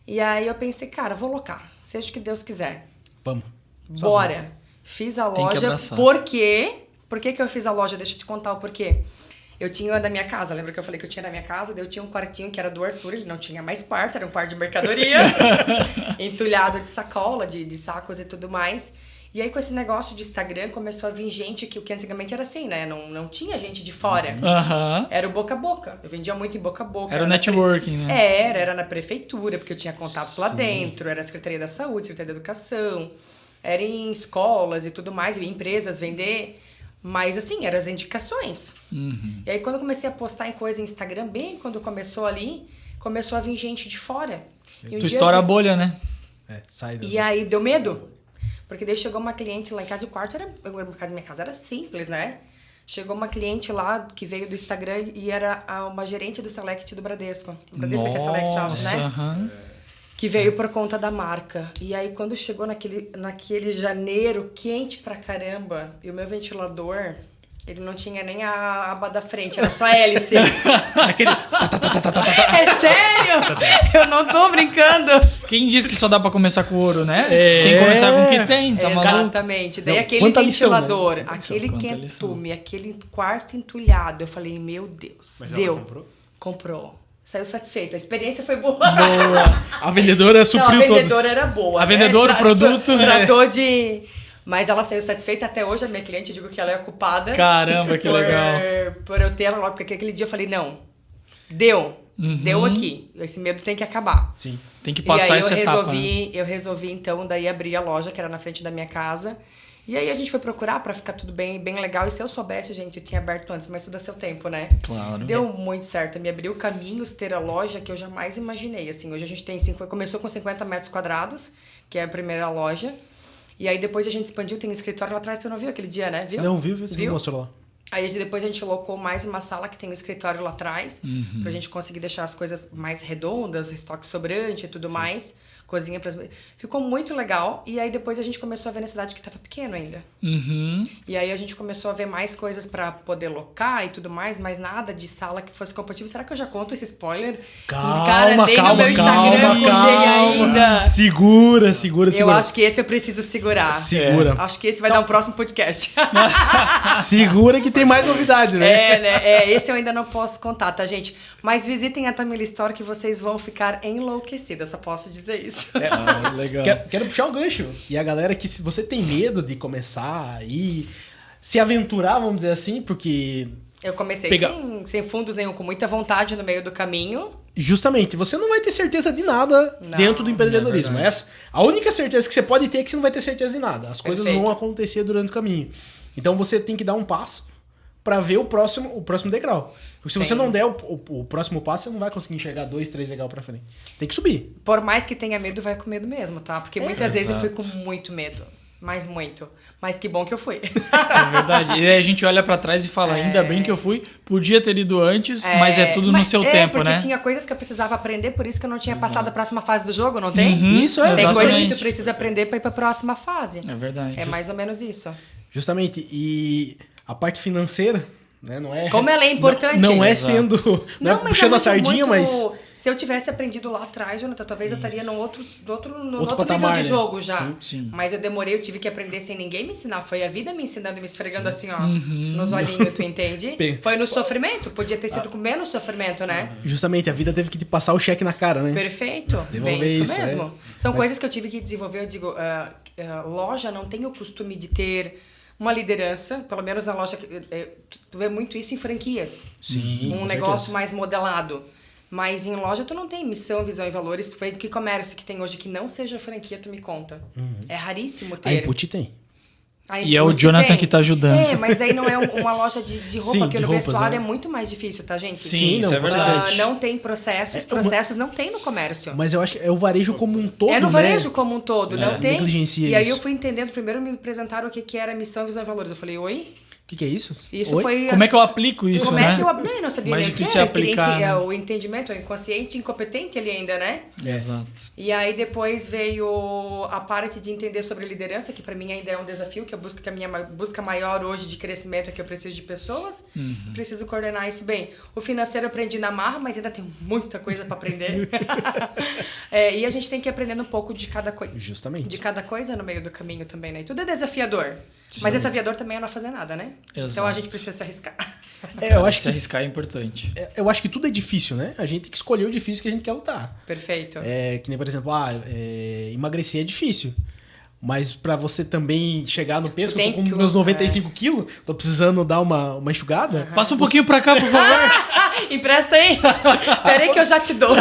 E aí eu pensei, cara, vou locar. Seja o que Deus quiser. Vamos. Bora. Fiz a Tem que loja. abraçar. Por quê? Por que eu fiz a loja? Deixa eu te contar o porquê. Eu tinha da minha casa, lembra que eu falei que eu tinha da minha casa? Daí eu tinha um quartinho que era do Arthur, ele não tinha mais quarto, era um quarto de mercadoria. Entulhado de sacola, de sacos e tudo mais. E aí com esse negócio de Instagram começou a vir gente que antigamente era assim, né? Não tinha gente de fora. Aham. Era o boca a boca. Eu vendia muito em boca a boca. Era o na networking, né? Era na prefeitura, porque eu tinha contatos lá dentro, era a Secretaria da Saúde, Secretaria da Educação, era em escolas e tudo mais, em empresas vender, mas assim, eram as indicações. Uhum. E aí quando eu comecei a postar em coisa no Instagram, bem quando começou ali, começou a vir gente de fora. E um Tu dia estoura a vi- bolha, né? Sai E aí deu medo, porque daí chegou uma cliente lá em casa, e o quarto era, minha casa era simples, né? Chegou uma cliente lá que veio do Instagram e era uma gerente do Select do Bradesco. O Bradesco que é Select House, né? aham. Que veio por conta da marca. E aí, quando chegou naquele janeiro quente pra caramba, e o meu ventilador, ele não tinha nem a aba da frente, era só a hélice. É sério? Eu não tô brincando. Quem diz que só dá pra começar com ouro, né? Tem que começar com o que tem, tá maluco? Exatamente. Daí Não, aquele quanta lição, né? ventilador, Quanta lição, aquele quanta lição. quentume, aquele quarto entulhado, eu falei, meu Deus. Mas deu. ela comprou? Comprou. Saiu satisfeita. A experiência foi boa. Boa. A vendedora Não, supriu a vendedora todos. era boa. A vendedora, o produto, né? Tratou de... Mas ela saiu satisfeita. Até hoje a minha cliente, eu digo que ela é a culpada. Caramba, que legal. Por eu ter ela logo, porque aquele dia eu falei, não, deu aqui. Esse medo tem que acabar. Sim. Tem que passar essa etapa. Eu resolvi, então, daí abrir a loja, que era na frente da minha casa. E aí a gente foi procurar pra ficar tudo bem legal. E se eu soubesse, gente, eu tinha aberto antes, mas tudo a seu tempo, né? Claro. Deu muito certo. Me abriu caminhos ter a loja que eu jamais imaginei. Assim, hoje a gente tem começou com 50 metros quadrados, que é a primeira loja. E aí depois a gente expandiu, tem um escritório lá atrás, você não viu aquele dia, né? Viu? Não, viu? Você me mostrou lá. Aí depois a gente colocou mais uma sala que tem um escritório lá atrás, pra gente conseguir deixar as coisas mais redondas, estoque sobrante e tudo mais. Cozinha para Ficou muito legal. E aí depois a gente começou a ver na cidade que tava pequeno ainda. E aí a gente começou a ver mais coisas para poder locar e tudo mais, mas nada de sala que fosse compatível. Será que eu já conto esse spoiler? Calma, nem no meu Instagram eu contei ainda. Segura. Eu acho que esse eu preciso segurar. Segura. Acho que esse vai dar um próximo podcast. Segura que tem mais novidade, né? Esse eu ainda não posso contar, tá, gente? Mas visitem a Tamila Store que vocês vão ficar enlouquecidas, só posso dizer isso. Legal. Quero puxar o gancho. E a galera que, se você tem medo de começar e se aventurar, vamos dizer assim, porque... Eu comecei sem fundos nenhum, com muita vontade no meio do caminho. Justamente, você não vai ter certeza de nada dentro do empreendedorismo. A única certeza que você pode ter é que você não vai ter certeza de nada. As coisas vão acontecer durante o caminho. Então você tem que dar um passo para ver o próximo degrau. Porque se você não der o próximo passo, você não vai conseguir enxergar 2, 3 degraus pra frente. Tem que subir. Por mais que tenha medo, vai com medo mesmo, tá? Porque muitas vezes eu fui com muito medo. Mas muito. Mas que bom que eu fui. É verdade. E aí a gente olha pra trás e fala, ainda bem que eu fui. Podia ter ido antes, mas é tudo no seu tempo, porque né? tinha coisas que eu precisava aprender, por isso que eu não tinha passado a próxima fase do jogo, não tem? Isso é. Tem exatamente. coisas que tu precisa aprender pra ir pra próxima fase. É verdade. É mais ou menos isso. Justamente. E a parte financeira, né? Não é... Como ela é importante. Não é sendo... Não, é puxando a sardinha, mas... Se eu tivesse aprendido lá atrás, Jonathan, talvez eu estaria no outro patamar, nível de jogo né? já. Sim. Mas eu tive que aprender sem ninguém me ensinar. Foi a vida me ensinando e me esfregando assim, ó, nos olhinhos, tu entende? Foi no sofrimento. Podia ter sido com menos sofrimento, né? Justamente, a vida teve que te passar o cheque na cara, né? Perfeito. Devolver Bem, isso isso, mesmo. São coisas que eu tive que desenvolver. Eu digo, loja não tem o costume de ter uma liderança, pelo menos na loja, tu vê muito isso em franquias. Sim, Um negócio mais modelado. Mas em loja tu não tem missão, visão e valores. Tu foi que comércio que tem hoje que não seja franquia, tu me conta. É raríssimo ter. A Input tem. E é o Jonathan que tá ajudando. Mas aí não é uma loja de roupa, Sim, porque de no roupas, vestuário né? é muito mais difícil, tá, gente? Sim, não, isso é com verdade. certeza. Não tem processos. Processos não tem no comércio. Mas eu acho que é o varejo como um todo, É no varejo né? como um todo, não tem. Negligencia E aí isso. eu fui entendendo, primeiro me apresentaram o que era missão, visão e valores. Eu falei, oi? O que é isso? Isso Oi? foi... Como é que eu aplico isso, Como né? é que eu não sabia Mais nem o que difícil era. é aplicar, né? O entendimento, o inconsciente, incompetente ali ainda, né? Exato. E aí depois veio a parte de entender sobre liderança, que pra mim ainda é um desafio, que a minha busca maior hoje de crescimento é que eu preciso de pessoas, preciso coordenar isso bem. O financeiro eu aprendi na marra, mas ainda tenho muita coisa pra aprender. E a gente tem que ir aprendendo um pouco de cada coisa. Justamente. De cada coisa no meio do caminho também, né? E tudo é desafiador. Mas desafiador também é não fazer nada, né? Exato. Então a gente precisa se arriscar. Eu acho Se que arriscar é importante. eu acho que tudo é difícil, né? A gente tem que escolher o difícil que a gente quer lutar. Perfeito. Que nem, por exemplo, emagrecer é difícil. Mas pra você também chegar no peso, eu tô com meus 95 quilos, tô precisando dar uma enxugada. Passa um pouquinho pra cá, por favor. Empresta aí. Pera aí que eu já te dou.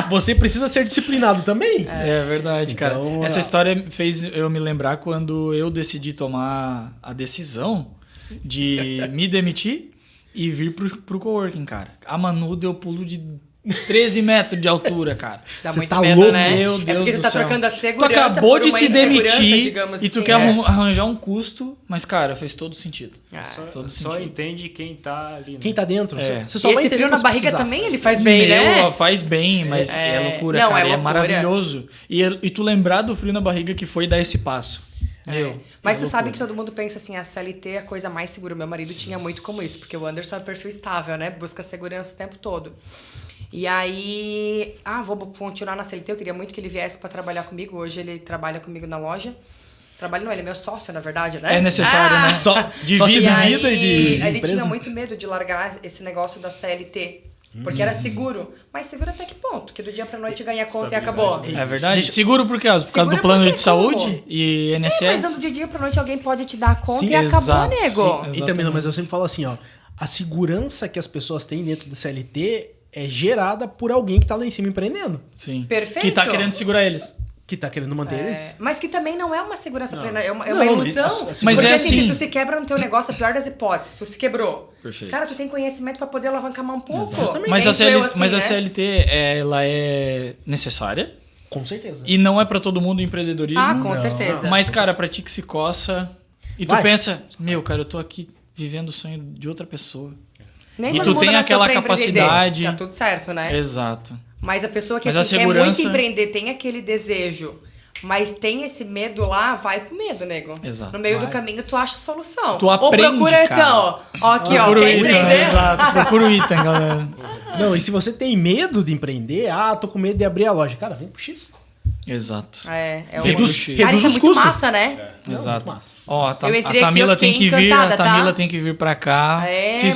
Você precisa ser disciplinado também. É verdade, cara. Então, Essa história fez eu me lembrar quando eu decidi tomar a decisão de me demitir e vir pro coworking, cara. A Manu deu pulo de 13 metros de altura, cara. Dá Você muito tá medo, louco? né? Meu Deus porque do tu tá céu. trocando a Tu segurança acabou por de uma se insegurança, demitir digamos e tu assim, quer né? arranjar um custo, mas, cara, fez todo sentido. Todo Só sentido. entende quem tá ali. Né? Quem tá dentro. É. Você só E vai esse entender frio na quando barriga precisar. também, ele faz bem, né? Faz bem, mas é loucura, Não, cara. é É loucura. maravilhoso. E tu lembrar do frio na barriga que foi dar esse passo. Mas tu sabe que todo mundo pensa assim, a CLT é a coisa mais segura. Meu marido tinha muito como isso, porque o Anderson é perfil estável, né? Busca segurança o tempo todo. E aí, vou continuar na CLT, eu queria muito que ele viesse pra trabalhar comigo. Hoje ele trabalha comigo na loja. Trabalha não, ele é meu sócio, na verdade, né? É necessário, né? Só De sócio vida. de vida e de ele empresa. tinha muito medo de largar esse negócio da CLT. Porque era seguro. Mas seguro até que ponto? Que do dia pra noite ganha a conta e acabou. É verdade? Seguro por quê? Por causa do Seguro plano porque de saúde como? e INSS? Mas dando de dia pra noite alguém pode te dar a conta Sim, e acabou, exato. nego. Sim, E também, mas eu sempre falo assim, ó, a segurança que as pessoas têm dentro do CLT é gerada por alguém que tá lá em cima empreendendo, Sim. Perfeito. Que tá querendo segurar eles. que tá querendo manter eles. Mas que também não é uma segurança plena, é uma Não, ilusão. a Mas Porque é assim, assim. se tu se quebra no teu negócio, a pior das hipóteses, tu se quebrou. Perfeito. Cara, tu tem conhecimento pra poder alavancar mais um pouco. Mas, Penso eu assim, mas a né? CLT, ela é necessária Com certeza. e não é pra todo mundo o empreendedorismo. Ah, com certeza. Mas, cara, pra ti que se coça e tu Vai. pensa, meu, cara, eu tô aqui vivendo o sonho de outra pessoa. Nem E todo tu mundo tem nasceu aquela pra empreender. capacidade. Tá tudo certo, né? Exato. Mas a pessoa que Mas a assim, quer muito segurança- empreender, tem aquele desejo, mas tem esse medo lá, vai com medo, nego. Exato. No meio Vai. do caminho, tu acha a solução. Tu aprende, Ou procura, cara. então, ó, aqui, ó, Procura o quer Ethan, empreender? exato. Procura o Ethan, galera. Não, e se você tem medo de empreender, tô com medo de abrir a loja. Cara, vem pro X. Reduz- É um... Reduz Cara, os isso é muito custos. massa, né? Não, Exato. muito massa. Ó, Eu entrei a aqui, Tamila eu tem fiquei que vir, encantada, a Tamila tá? tem que vir pra cá.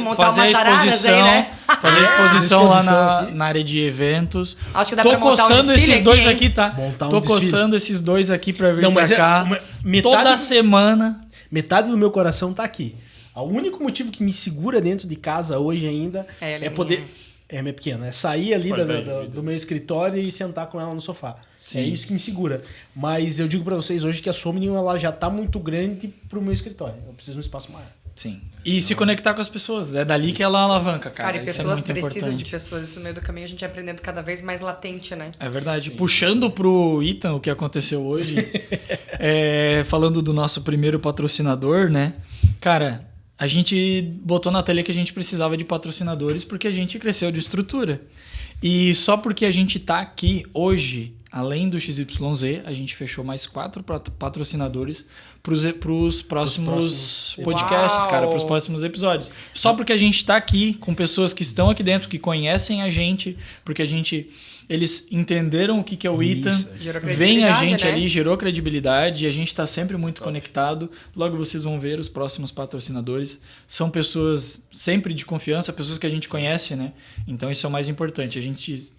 Montar fazer a umas araras aí, exposição, né? fazer a exposição lá exposição na, aqui. na área de eventos. Acho que dá Tô pra montar um coçando desfile esses dois hein? aqui, tá? Montar um Tô desfile. coçando esses dois aqui pra vir Não, pra mas é cá. metade- Toda semana. Metade do meu coração tá aqui. O único motivo que me segura dentro de casa hoje ainda ela é é poder. minha. É minha pequena. É sair ali Qualidade de vida. do meu escritório e sentar com ela no sofá. Sim. É isso que me segura. Mas eu digo pra vocês hoje que a Somnium ela já tá muito grande pro meu escritório. Eu preciso de um espaço maior. Sim. E se conectar com as pessoas. É dali que ela alavanca, cara. Cara, e Isso é pessoas muito precisam importante. de pessoas. Isso no meio do caminho a gente vai aprendendo cada vez mais latente, né? É verdade. Puxando pro Ethan o que aconteceu hoje, falando do nosso primeiro patrocinador, né? Cara, a gente botou na tela que a gente precisava de patrocinadores porque a gente cresceu de estrutura. E só porque a gente tá aqui hoje, além do XYZ, a gente fechou mais 4 patrocinadores pros próximos podcasts, Uau! cara, pros próximos episódios. Só porque a gente tá aqui com pessoas que estão aqui dentro, que conhecem a gente, porque eles entenderam o que é o Isso, Ethan, Gerou vem a credibilidade, gente né? ali, gerou credibilidade e a gente está sempre muito conectado. Logo vocês vão ver os próximos patrocinadores. São pessoas sempre de confiança, pessoas que a gente conhece, né? Então isso é o mais importante. A gente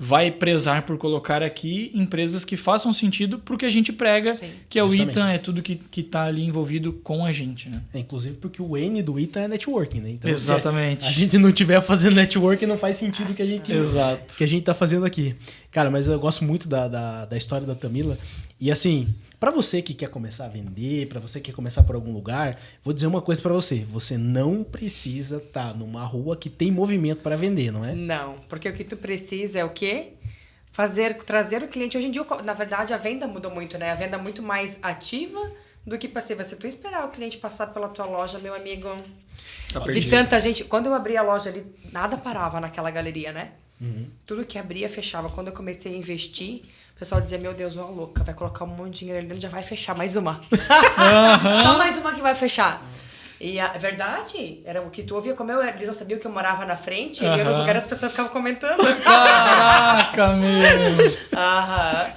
vai prezar por colocar aqui empresas que façam sentido pro que a gente prega, Sim. Justamente. que é o Ethan, é tudo que tá ali envolvido com a gente, né? Inclusive porque o N do Ita é networking, né? Então, Exatamente. se a gente não tiver fazendo networking, não faz sentido o que a gente, Exato. que a gente tá fazendo aqui. Cara, mas eu gosto muito da história da Tamila. E assim, pra você que quer começar a vender, pra você que quer começar por algum lugar, vou dizer uma coisa pra você. Você não precisa estar numa rua que tem movimento pra vender, não é? Não, porque o que tu precisa é o quê? Trazer o cliente. Hoje em dia, na verdade, a venda mudou muito, né? A venda é muito mais ativa do que passiva. Se tu esperar o cliente passar pela tua loja, meu amigo... Tá Vi perdido. tanta gente... Quando eu abri a loja ali, nada parava naquela galeria, né? Tudo que abria, fechava. Quando eu comecei a investir, o pessoal dizia, meu Deus, uma louca, vai colocar um monte de dinheiro ali dentro, já vai fechar mais uma. Só mais uma que vai fechar. E a verdade, era o que tu ouvia, como eles não sabiam que eu morava na frente, e eu nos lugares as pessoas ficavam comentando. Caraca, meu! Aham.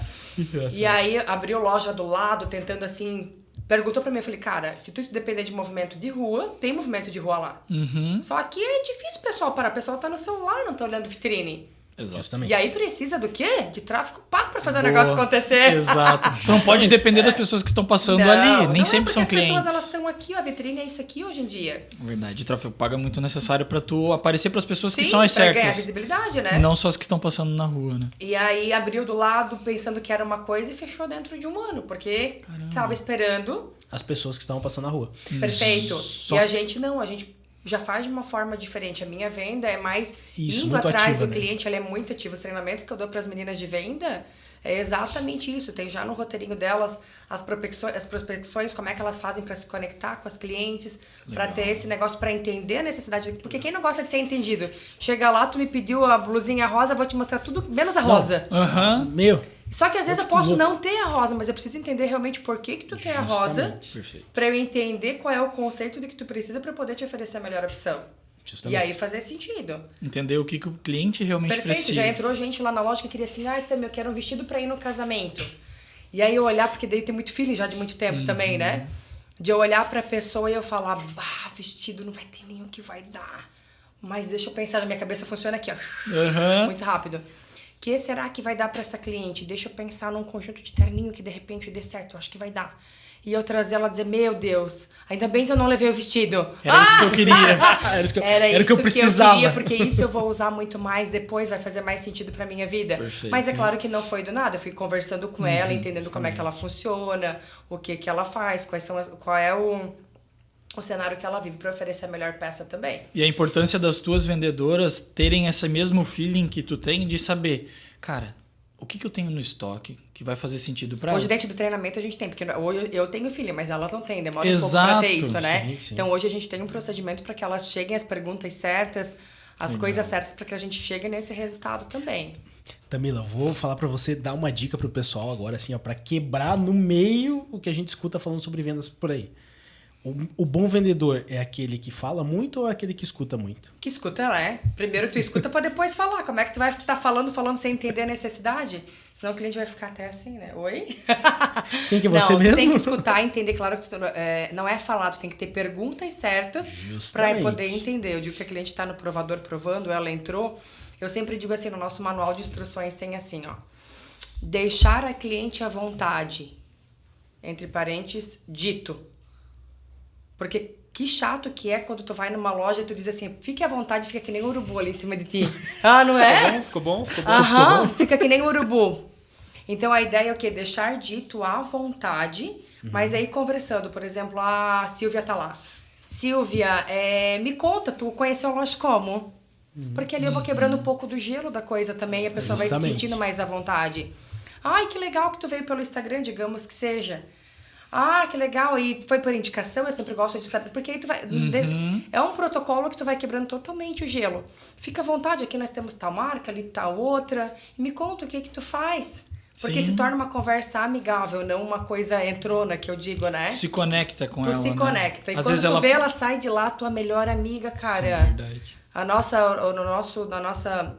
E aí, abriu loja do lado, tentando assim... Perguntou pra mim, eu falei, cara, se tu depender de movimento de rua, tem movimento de rua lá. Uhum. Só que é difícil o pessoal parar. O pessoal tá no celular, não tá olhando vitrine. Exato. Justamente. E aí precisa do quê? De tráfego pago pra fazer o Boa. negócio acontecer. Exato. Tu não pode depender das pessoas que estão passando ali. Nem sempre são as clientes. pessoas elas estão aqui, ó, a vitrine é isso aqui hoje em dia. Verdade, o tráfego pago é muito necessário pra tu aparecer pras pessoas que Sim, são as pra ganhar certas. visibilidade, né? Não só as que estão passando na rua, né? E aí abriu do lado pensando que era uma coisa e fechou dentro de um ano, porque tava esperando. As pessoas que estavam passando na rua. Perfeito. Só- E a gente não, a gente já faz de uma forma diferente. A minha venda é mais Isso, indo muito atrás ativa, do né? cliente, ela é muito ativa. Os treinamentos que eu dou para as meninas de venda é exatamente isso. Tem já no roteirinho delas as prospecções, como é que elas fazem para se conectar com as clientes, para ter esse negócio, para entender a necessidade. Porque quem não gosta de ser entendido? Chega lá, tu me pediu a blusinha rosa, vou te mostrar tudo menos a rosa. Aham. Meu, Só que às vezes eu fico posso louco. não ter a rosa, mas eu preciso entender realmente por que tu quer a rosa, Perfeito. para eu entender qual é o conceito de que tu precisa para poder te oferecer a melhor opção. justamente. E aí fazer sentido. Entender o que o cliente realmente Perfeito, precisa. já entrou gente lá na loja que queria assim, também eu quero um vestido pra ir no casamento. E aí eu olhar, porque daí tem muito feeling já de muito tempo também, né? De eu olhar pra pessoa e eu falar, bah, vestido não vai ter nenhum que vai dar. Mas deixa eu pensar, na minha cabeça funciona aqui, ó. Aham. Muito rápido. Que será que vai dar pra essa cliente? Deixa eu pensar num conjunto de terninho que de repente dê certo. Eu acho que vai dar. E eu trazer ela dizer, meu Deus, ainda bem que eu não levei o vestido. Era isso que eu queria. Era o que eu precisava. queria, porque isso eu vou usar muito mais depois, vai fazer mais sentido pra minha vida. Perfeito. Mas é claro que não foi do nada. Eu fui conversando com ela, entendendo como é que ela funciona, o que ela faz, qual é o cenário que ela vive pra oferecer a melhor peça também. E a importância das tuas vendedoras terem esse mesmo feeling que tu tem de saber, cara, o que eu tenho no estoque que vai fazer sentido pra Hoje, ela? dentro do treinamento, a gente tem, porque hoje eu tenho filha, mas elas não têm, demora um pouco Exato, pra ter isso, né? sim, sim. Então, hoje a gente tem um procedimento para que elas cheguem às perguntas certas, as coisas certas, para que a gente chegue nesse resultado também. Tamila, vou falar pra você dar uma dica pro pessoal agora, assim, ó, pra quebrar no meio o que a gente escuta falando sobre vendas por aí. O bom vendedor é aquele que fala muito ou é aquele que escuta muito? Que escuta, né? Primeiro tu escuta para depois falar. Como é que tu vai estar falando sem entender a necessidade? Senão o cliente vai ficar até assim, né? Oi? Quem que é você não, mesmo? Tu tem que escutar e entender. Claro que não é falar, tu tem que ter perguntas certas para Justamente. poder entender. Eu digo que a cliente está no provador provando, ela entrou. Eu sempre digo assim, no nosso manual de instruções tem assim, ó. Deixar a cliente à vontade. Entre parênteses, dito. Porque que chato que é quando tu vai numa loja e tu diz assim, fique à vontade, fica que nem um urubu ali em cima de ti. Ah, não é? Ficou bom? Aham, fica que nem um urubu. Então a ideia é o quê? Deixar dito à vontade, mas aí conversando. Por exemplo, a Silvia tá lá. Silvia, me conta, tu conheceu a loja como? Porque ali eu vou quebrando um pouco do gelo da coisa também, e a pessoa vai se Justamente. sentindo mais à vontade. Ai, que legal que tu veio pelo Instagram, digamos que seja. Ah, que legal. E foi por indicação, eu sempre gosto de saber. Porque aí tu vai... É um protocolo que tu vai quebrando totalmente o gelo. Fica à vontade, aqui nós temos tal marca, ali tal outra. E me conta o que tu faz. Porque Sim. se torna uma conversa amigável, não uma coisa entrona, que eu digo, né? Se conecta com Tu ela, se né? conecta. E Às quando vezes tu vê, ela sai de lá, tua melhor amiga, cara. Sim, é verdade. Na nossa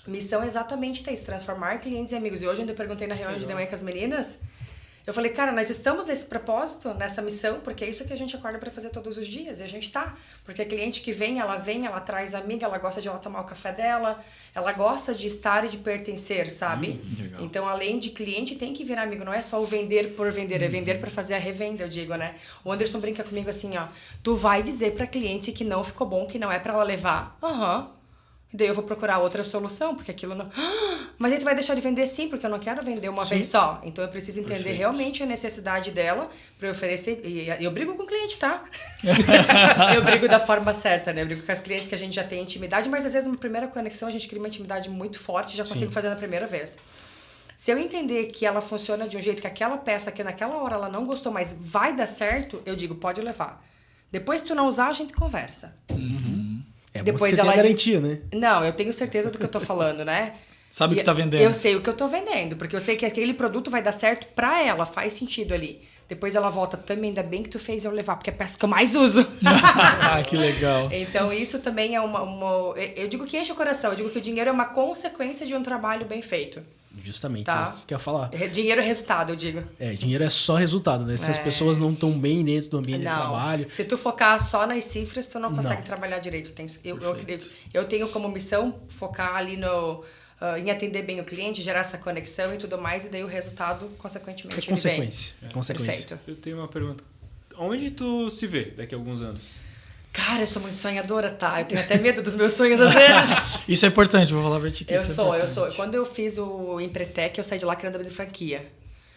missão é exatamente isso, transformar clientes em amigos. E hoje, quando eu perguntei na reunião de manhã com as meninas, eu falei, cara, nós estamos nesse propósito, nessa missão, porque é isso que a gente acorda para fazer todos os dias, e a gente tá. Porque a cliente que vem, ela traz amiga, ela gosta de ela tomar o café dela, ela gosta de estar e de pertencer, sabe? Legal. Então, além de cliente, tem que virar amigo, não é só o vender por vender, é vender para fazer a revenda, eu digo, né? O Anderson brinca comigo assim, ó, tu vai dizer pra cliente que não ficou bom, que não é para ela levar. E daí eu vou procurar outra solução, porque aquilo não... Mas aí tu vai deixar de vender sim, porque eu não quero vender uma vez só. Então eu preciso entender Perfeito. realmente a necessidade dela para eu oferecer... E eu brigo com o cliente, tá? Eu brigo da forma certa, né? Eu brigo com as clientes que a gente já tem intimidade, mas às vezes numa primeira conexão a gente cria uma intimidade muito forte e já consigo fazer na primeira vez. Se eu entender que ela funciona de um jeito que aquela peça que naquela hora ela não gostou, mas vai dar certo, eu digo, pode levar. Depois que tu não usar, a gente conversa. É Depois bom que você ela tem a garantia, né? Não, eu tenho certeza do que eu tô falando, né? Sabe o que E tá vendendo. Eu sei o que eu tô vendendo, porque eu sei que aquele produto vai dar certo pra ela, faz sentido ali. Depois ela volta, também ainda bem que tu fez eu levar, porque é a peça que eu mais uso. Ah, que legal. Então isso também é eu digo que enche o coração, eu digo que o dinheiro é uma consequência de um trabalho bem feito. Justamente, Tá. é isso que eu ia falar. Dinheiro é resultado, eu digo. Dinheiro é só resultado, né? Se as pessoas não estão bem dentro do ambiente de trabalho... Se tu focar só nas cifras, tu não consegue trabalhar direito. Eu tenho como missão focar ali em atender bem o cliente, gerar essa conexão e tudo mais, e daí o resultado, consequentemente, É consequência. Consequência. Perfeito. Eu tenho uma pergunta. Onde tu se vê daqui a alguns anos? Cara, eu sou muito sonhadora, tá? Eu tenho até medo dos meus sonhos às vezes. Isso é importante, vou falar pra ti que Eu isso é sou. importante. Quando eu fiz o Empretec, eu saí de lá querendo abrir franquia.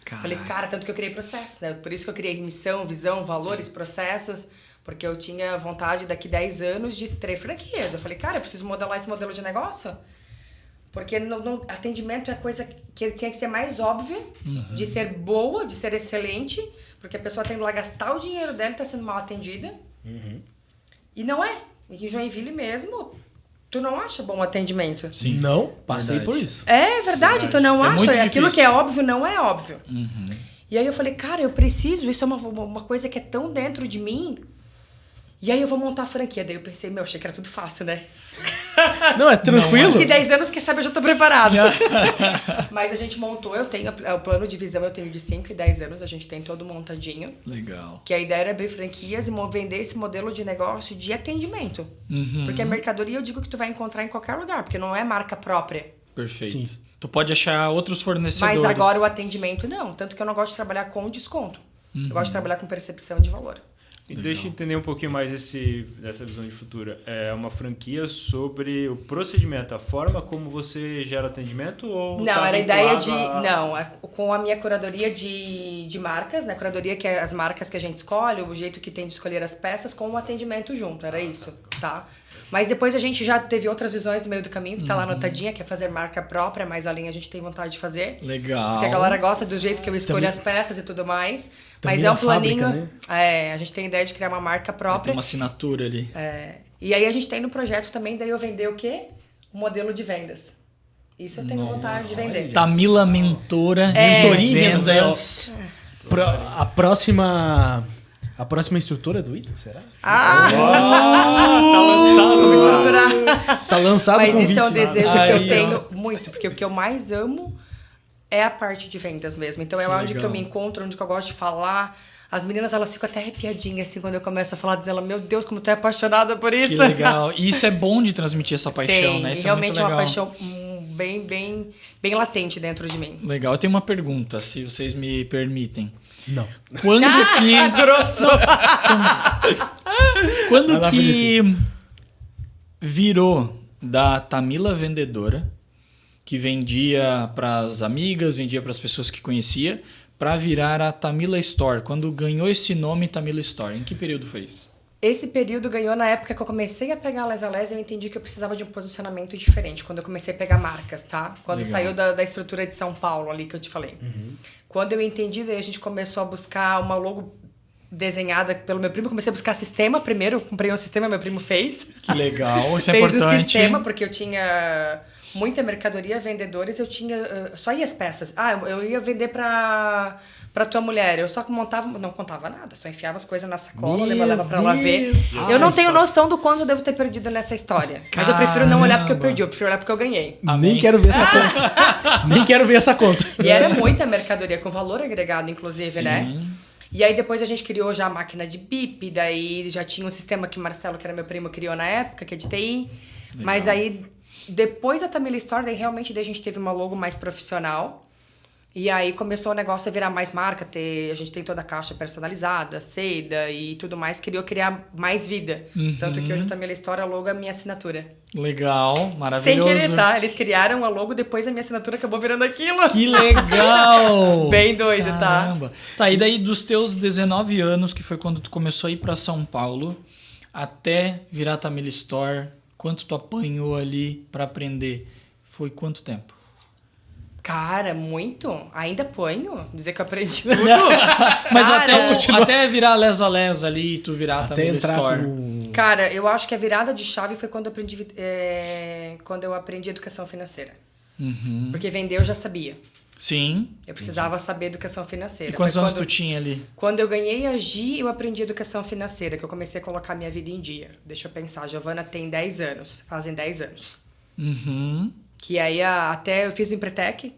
Caraca. Falei, cara, tanto que eu criei processos, né? Por isso que eu criei missão, visão, valores, processos, porque eu tinha vontade daqui 10 anos de ter franquias. Eu falei, cara, eu preciso modelar esse modelo de negócio. Porque atendimento é coisa que tinha que ser mais óbvia, de ser boa, de ser excelente, porque a pessoa tem que lá gastar o dinheiro dela e tá sendo mal atendida. E não é. Em Joinville mesmo, tu não acha bom atendimento. Sim. Não, passei Verdade. por isso. É verdade, tu não É acha. muito Aquilo difícil. que é óbvio não é óbvio. E aí eu falei, cara, eu preciso, isso é uma coisa que é tão dentro de mim. E aí eu vou montar a franquia. Daí eu pensei, achei que era tudo fácil, né? Não, é tranquilo. Daqui 10 anos, quem sabe eu já tô preparado. Mas a gente montou, eu tenho o plano de visão, eu tenho de 5 e 10 anos, a gente tem todo montadinho. Legal. Que a ideia era abrir franquias e vender esse modelo de negócio de atendimento. Porque a mercadoria eu digo que tu vai encontrar em qualquer lugar, porque não é marca própria. Perfeito. Sim. Tu pode achar outros fornecedores. Mas agora o atendimento não, tanto que eu não gosto de trabalhar com desconto. Eu gosto de trabalhar com percepção de valor. E deixa eu entender um pouquinho mais dessa visão de futuro. É uma franquia sobre o procedimento, a forma como você gera atendimento ou Não, tá era a ideia de... vinculado Não, com a minha curadoria de marcas, né? Curadoria que é as marcas que a gente escolhe, o jeito que tem de escolher as peças com o atendimento junto, era isso, tá? Mas depois a gente já teve outras visões no meio do caminho, que tá lá anotadinha, que é fazer marca própria, mas além a gente tem vontade de fazer. Legal. Porque a galera gosta do jeito que eu escolho as peças e tudo mais. Mas também é um na fábrica, planinho... né? A gente tem a ideia de criar uma marca Tem própria. uma assinatura ali. E aí a gente tem no projeto também, daí eu vender o quê? O modelo de vendas. Isso eu tenho vontade de vender. Tamila Mentora. Mentoria em vendas. A próxima instrutora do Ita, será? Tá lançado. Vamos estruturar. Tá lançado o Mas convite. isso é um desejo que Aí, eu ó. tenho muito, porque o que eu mais amo é a parte de vendas mesmo. Então é onde que eu me encontro, onde que eu gosto de falar. As meninas, elas ficam até arrepiadinhas, assim, quando eu começo a falar delas. Meu Deus, como tu é apaixonada por isso. Que legal. E isso é bom de transmitir essa paixão, Sim, né? Isso realmente é é muito uma legal. paixão bem latente dentro de mim. Legal. Eu tenho uma pergunta, se vocês me permitem. Não. Quando que... Grosso! Quando Vai lá, que virou da Tamila vendedora, que vendia para as amigas, vendia para as pessoas que conhecia, para virar a Tamila Store? Quando ganhou esse nome Tamila Store, em que período foi isso? Esse período ganhou na época que eu comecei a pegar a Les a Les, eu entendi que eu precisava de um posicionamento diferente. Quando eu comecei a pegar marcas, tá? Quando Legal. saiu da estrutura de São Paulo ali que eu te falei. Quando eu entendi, daí a gente começou a buscar uma logo desenhada pelo meu primo. Comecei a buscar sistema primeiro. Eu comprei um sistema, meu primo fez. Que legal, isso é Fez o importante. sistema, porque eu tinha muita mercadoria, vendedores, eu tinha... só ia as peças. Eu ia vender pra tua mulher. Eu só montava... Não contava nada. Só enfiava as coisas na sacola, levava pra ela ver. Eu não tenho noção do quanto eu devo ter perdido nessa história. Mas eu prefiro não olhar porque eu perdi. Eu prefiro olhar porque eu ganhei. Nem quero ver essa conta. Nem quero ver essa conta. E era muita mercadoria, com valor agregado, inclusive, né? Sim. E aí depois a gente criou já a máquina de bip, daí já tinha um sistema que o Marcelo, que era meu primo, criou na época, que é de TI. Mas aí, depois da Tamila Store, daí realmente daí a gente teve uma logo mais profissional. E aí começou o negócio a virar mais marca, a gente tem toda a caixa personalizada, seda e tudo mais, queria criar mais vida. Tanto que hoje a Tamila Store, a logo é a minha assinatura. Legal, maravilhoso. Sem querer, tá? Eles criaram a logo, depois a minha assinatura acabou virando aquilo. Que legal! Bem doido, Caramba. Tá, e daí dos teus 19 anos, que foi quando tu começou a ir pra São Paulo, até virar Tamila Store, quanto tu apanhou ali pra aprender? Foi quanto tempo? Cara, muito. Ainda apanho. Dizer que eu aprendi tudo. Mas Cara, até virar Lesa Les ali e tu virar Até Tamila entrar Store. com... Cara, eu acho que a virada de chave foi quando eu aprendi educação financeira. Porque vender eu já sabia. Sim. Eu precisava saber educação financeira. E quantos Foi anos quando, tu tinha ali? Quando eu ganhei a Gi, eu aprendi educação financeira, que eu comecei a colocar minha vida em dia. Deixa eu pensar, a Giovana tem 10 anos. Fazem 10 anos. Que aí até eu fiz o Empretec.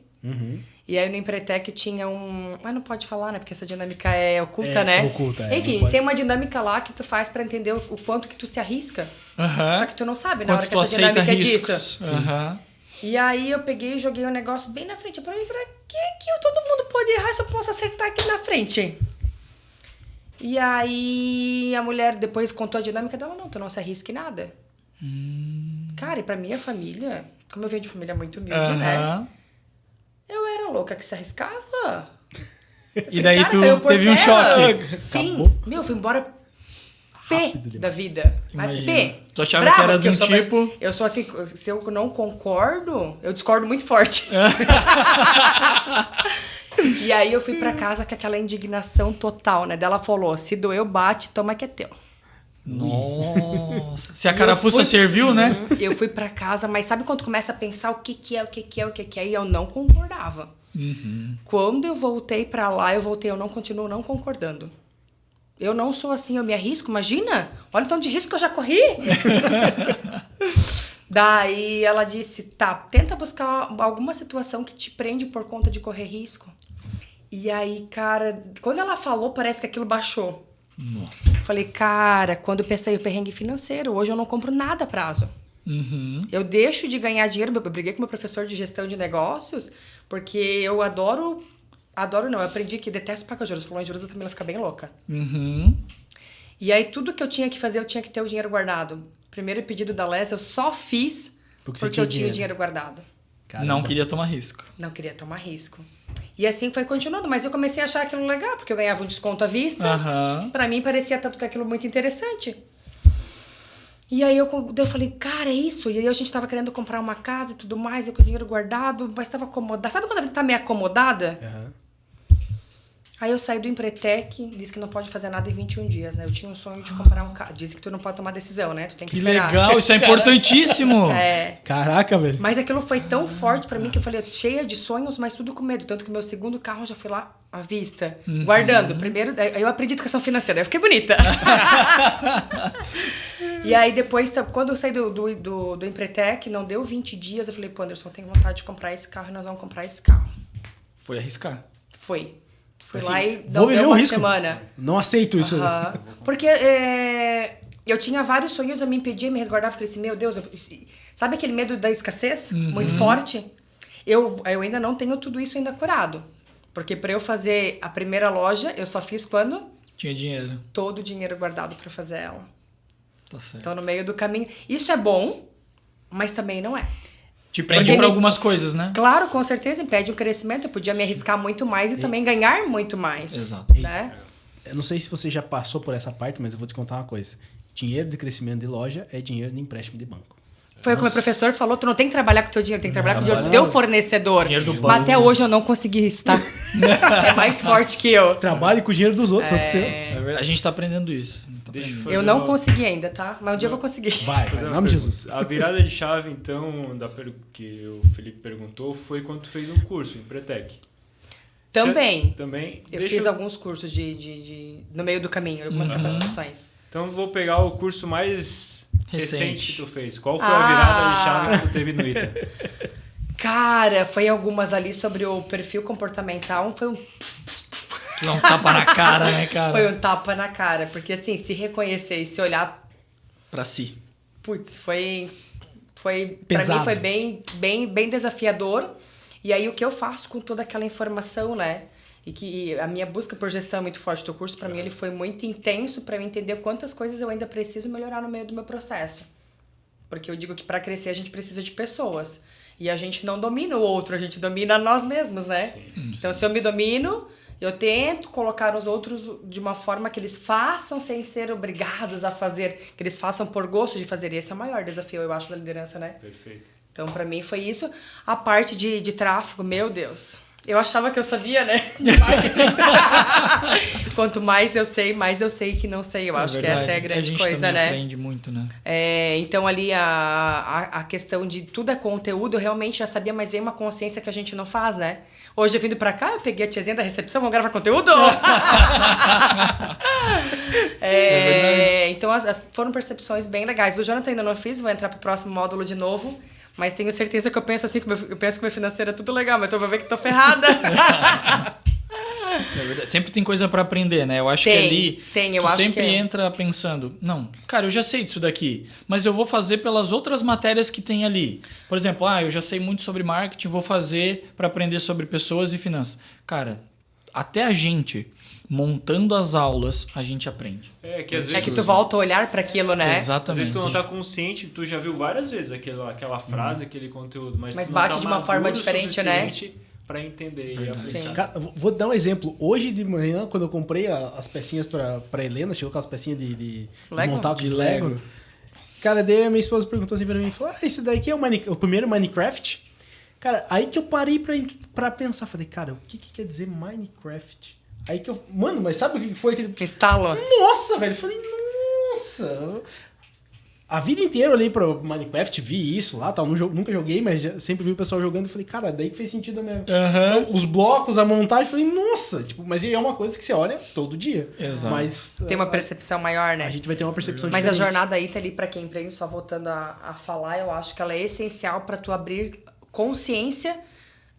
E aí no Empretec tinha um... Mas não pode falar, né? Porque essa dinâmica é oculta, né? Oculta, Enfim, tem uma dinâmica lá que tu faz pra entender o quanto que tu se arrisca. Só que tu não sabe na hora Quanto que tu essa aceita dinâmica é riscos. disso. Sim. E aí eu peguei e joguei o negócio bem na frente. Eu falei, pra que todo mundo pode errar se eu posso acertar aqui na frente? E aí a mulher depois contou a dinâmica dela. Não, tu não se arrisque nada. Cara, e pra minha família, como eu venho de família muito humilde, né? Eu era louca que se arriscava. E daí Cara, tu caiu por teve um terra. choque. Sim. Acabou. Meu, eu fui embora pé Rápido da demais. vida. Imagina. Pé. Tu achava Brava, que era porque de um tipo... Eu sou assim, se eu não concordo, eu discordo muito forte. E aí eu fui pra casa com aquela indignação total, né? Dela falou, se doeu, bate, toma que é teu. Nossa. Se a carapuça serviu, né? Eu fui pra casa, mas sabe quando começa a pensar o que é? E eu não concordava. Quando eu voltei pra lá, eu continuo não concordando. Eu não sou assim, eu me arrisco, imagina? Olha o tanto de risco que eu já corri. Daí ela disse, tá, tenta buscar alguma situação que te prende por conta de correr risco. E aí, cara, quando ela falou, parece que aquilo baixou. Nossa. Falei, cara, quando eu pensei o perrengue financeiro, hoje eu não compro nada a prazo. Eu deixo de ganhar dinheiro, eu briguei com meu professor de gestão de negócios, porque eu adoro não, eu aprendi que detesto pagar juros. Falou em juros, também ela fica bem louca. E aí, tudo que eu tinha que fazer, eu tinha que ter o dinheiro guardado. Primeiro pedido da Les, eu só fiz porque eu tinha o dinheiro guardado. Caramba. Não queria tomar risco. Não queria tomar risco. E assim foi continuando, mas eu comecei a achar aquilo legal, porque eu ganhava um desconto à vista. Pra mim, parecia tanto que aquilo muito interessante. E aí eu falei, cara, é isso? E aí a gente tava querendo comprar uma casa e tudo mais, eu com o dinheiro guardado, mas tava acomodada. Sabe quando a vida tá meio acomodada? Aí eu saí do Empretec, disse que não pode fazer nada em 21 dias, né? Eu tinha um sonho de comprar um carro. Dizem que tu não pode tomar decisão, né? Tu tem que esperar. Legal, isso é importantíssimo. Caraca, velho. Mas aquilo foi tão forte pra mim que eu falei, cheia de sonhos, mas tudo com medo. Tanto que o meu segundo carro eu já fui lá à vista, guardando. Primeiro, aí eu aprendi educação financeira, aí eu fiquei bonita. E aí depois, quando eu saí do Empretec, não deu 20 dias, eu falei, pô, Anderson, eu tenho vontade de comprar esse carro e nós vamos comprar esse carro. Foi arriscar. Fui assim, lá e vou viver deu o uma risco. semana. Não aceito isso. Porque eu tinha vários sonhos, eu me impedia, me resguardava, falei assim, meu Deus, sabe aquele medo da escassez muito forte? Eu ainda não tenho tudo isso ainda curado. Porque para eu fazer a primeira loja, eu só fiz quando? Tinha dinheiro. Todo o dinheiro guardado para fazer ela. Tá certo. Então, no meio do caminho... Isso é bom, mas também não é. Te prende pra algumas coisas, né? Claro, com certeza, impede o crescimento. Eu podia me arriscar muito mais e também ganhar muito mais. Exato. Né? Eu não sei se você já passou por essa parte, mas eu vou te contar uma coisa. Dinheiro de crescimento de loja é dinheiro de empréstimo de banco. Foi o que o meu professor falou, tu não tem que trabalhar com o teu dinheiro, tem que trabalhar com o dinheiro do teu fornecedor. Dinheiro do banco. Mas até hoje eu não consegui isso, tá? É mais forte que eu. Trabalhe com o dinheiro dos outros, não com o teu. É verdade. A gente tá aprendendo isso. Deixa eu Eu não consegui ainda, tá? Mas um dia eu vou conseguir. Vai, em nome de Jesus. A virada de chave, então, que o Felipe perguntou, foi quando tu fez um curso em Empretec. Também. Também. Eu fiz alguns cursos no meio do caminho, algumas capacitações. Então vou pegar o curso mais recente que tu fez. Qual foi a virada de chave que tu teve no ITA? Cara, foi algumas ali sobre o perfil comportamental. Foi um tapa na cara, né, cara? Foi um tapa na cara. Porque assim, se reconhecer e se olhar... Pra si. Putz, foi pesado. Pra mim foi bem desafiador. E aí o que eu faço com toda aquela informação, né? E que a minha busca por gestão é muito forte. O teu curso, pra mim, ele foi muito intenso pra eu entender quantas coisas eu ainda preciso melhorar no meio do meu processo. Porque eu digo que pra crescer a gente precisa de pessoas. E a gente não domina o outro, a gente domina nós mesmos, né? Sim. Então, se eu me domino, eu tento colocar os outros de uma forma que eles façam sem ser obrigados a fazer, que eles façam por gosto de fazer. E esse é o maior desafio, eu acho, da liderança, né? Perfeito. Então, pra mim, foi isso. A parte de tráfego, meu Deus. Eu achava que eu sabia, né? De marketing. Quanto mais eu sei que não sei. Eu acho que essa é a grande coisa, né? A gente aprende muito, né? Então, ali, a questão de tudo é conteúdo, eu realmente já sabia, mas veio uma consciência que a gente não faz, né? Hoje, eu vindo pra cá, eu peguei a tiazinha da recepção, vamos gravar conteúdo? Então, foram percepções bem legais. O Jonathan ainda não fiz, vou entrar pro próximo módulo de novo. Mas tenho certeza que eu penso assim, eu penso que meu financeiro é tudo legal, mas eu vou ver que tô ferrada. É verdade. Sempre tem coisa pra aprender, né? Eu acho que ali tu sempre entra pensando, não, cara, eu já sei disso daqui, mas eu vou fazer pelas outras matérias que tem ali. Por exemplo, eu já sei muito sobre marketing, vou fazer pra aprender sobre pessoas e finanças. Cara, até a gente montando as aulas, a gente aprende. Que às vezes que tu volta a olhar para aquilo, né? Exatamente. Às vezes tu não tá consciente, tu já viu várias vezes aquela frase, aquele conteúdo, mas tu não bate tá de uma forma diferente, né? Para entender e aplicar. Cara, vou dar um exemplo. Hoje de manhã, quando eu comprei as pecinhas pra Helena, chegou com as pecinhas de montar de Lego. Cara, daí a minha esposa perguntou assim pra mim, falou, esse daqui é o primeiro Minecraft? Cara, aí que eu parei pra pensar, falei, cara, o que quer dizer Minecraft? Aí que eu... Mano, mas sabe o que foi aquele... Estalo. Nossa, velho. Eu falei, nossa. A vida inteira eu olhei pro Minecraft, vi isso lá, tal, nunca joguei, mas sempre vi o pessoal jogando e falei, cara, daí que fez sentido mesmo. Aham. Os blocos, a montagem, falei, nossa, tipo, mas é uma coisa que você olha todo dia. Exato. Mas Tem uma percepção maior, né? a gente vai ter uma percepção Mas a diferente. jornada aí tá ali pra quem empreende, só voltando a falar, eu acho que ela é essencial pra tu abrir consciência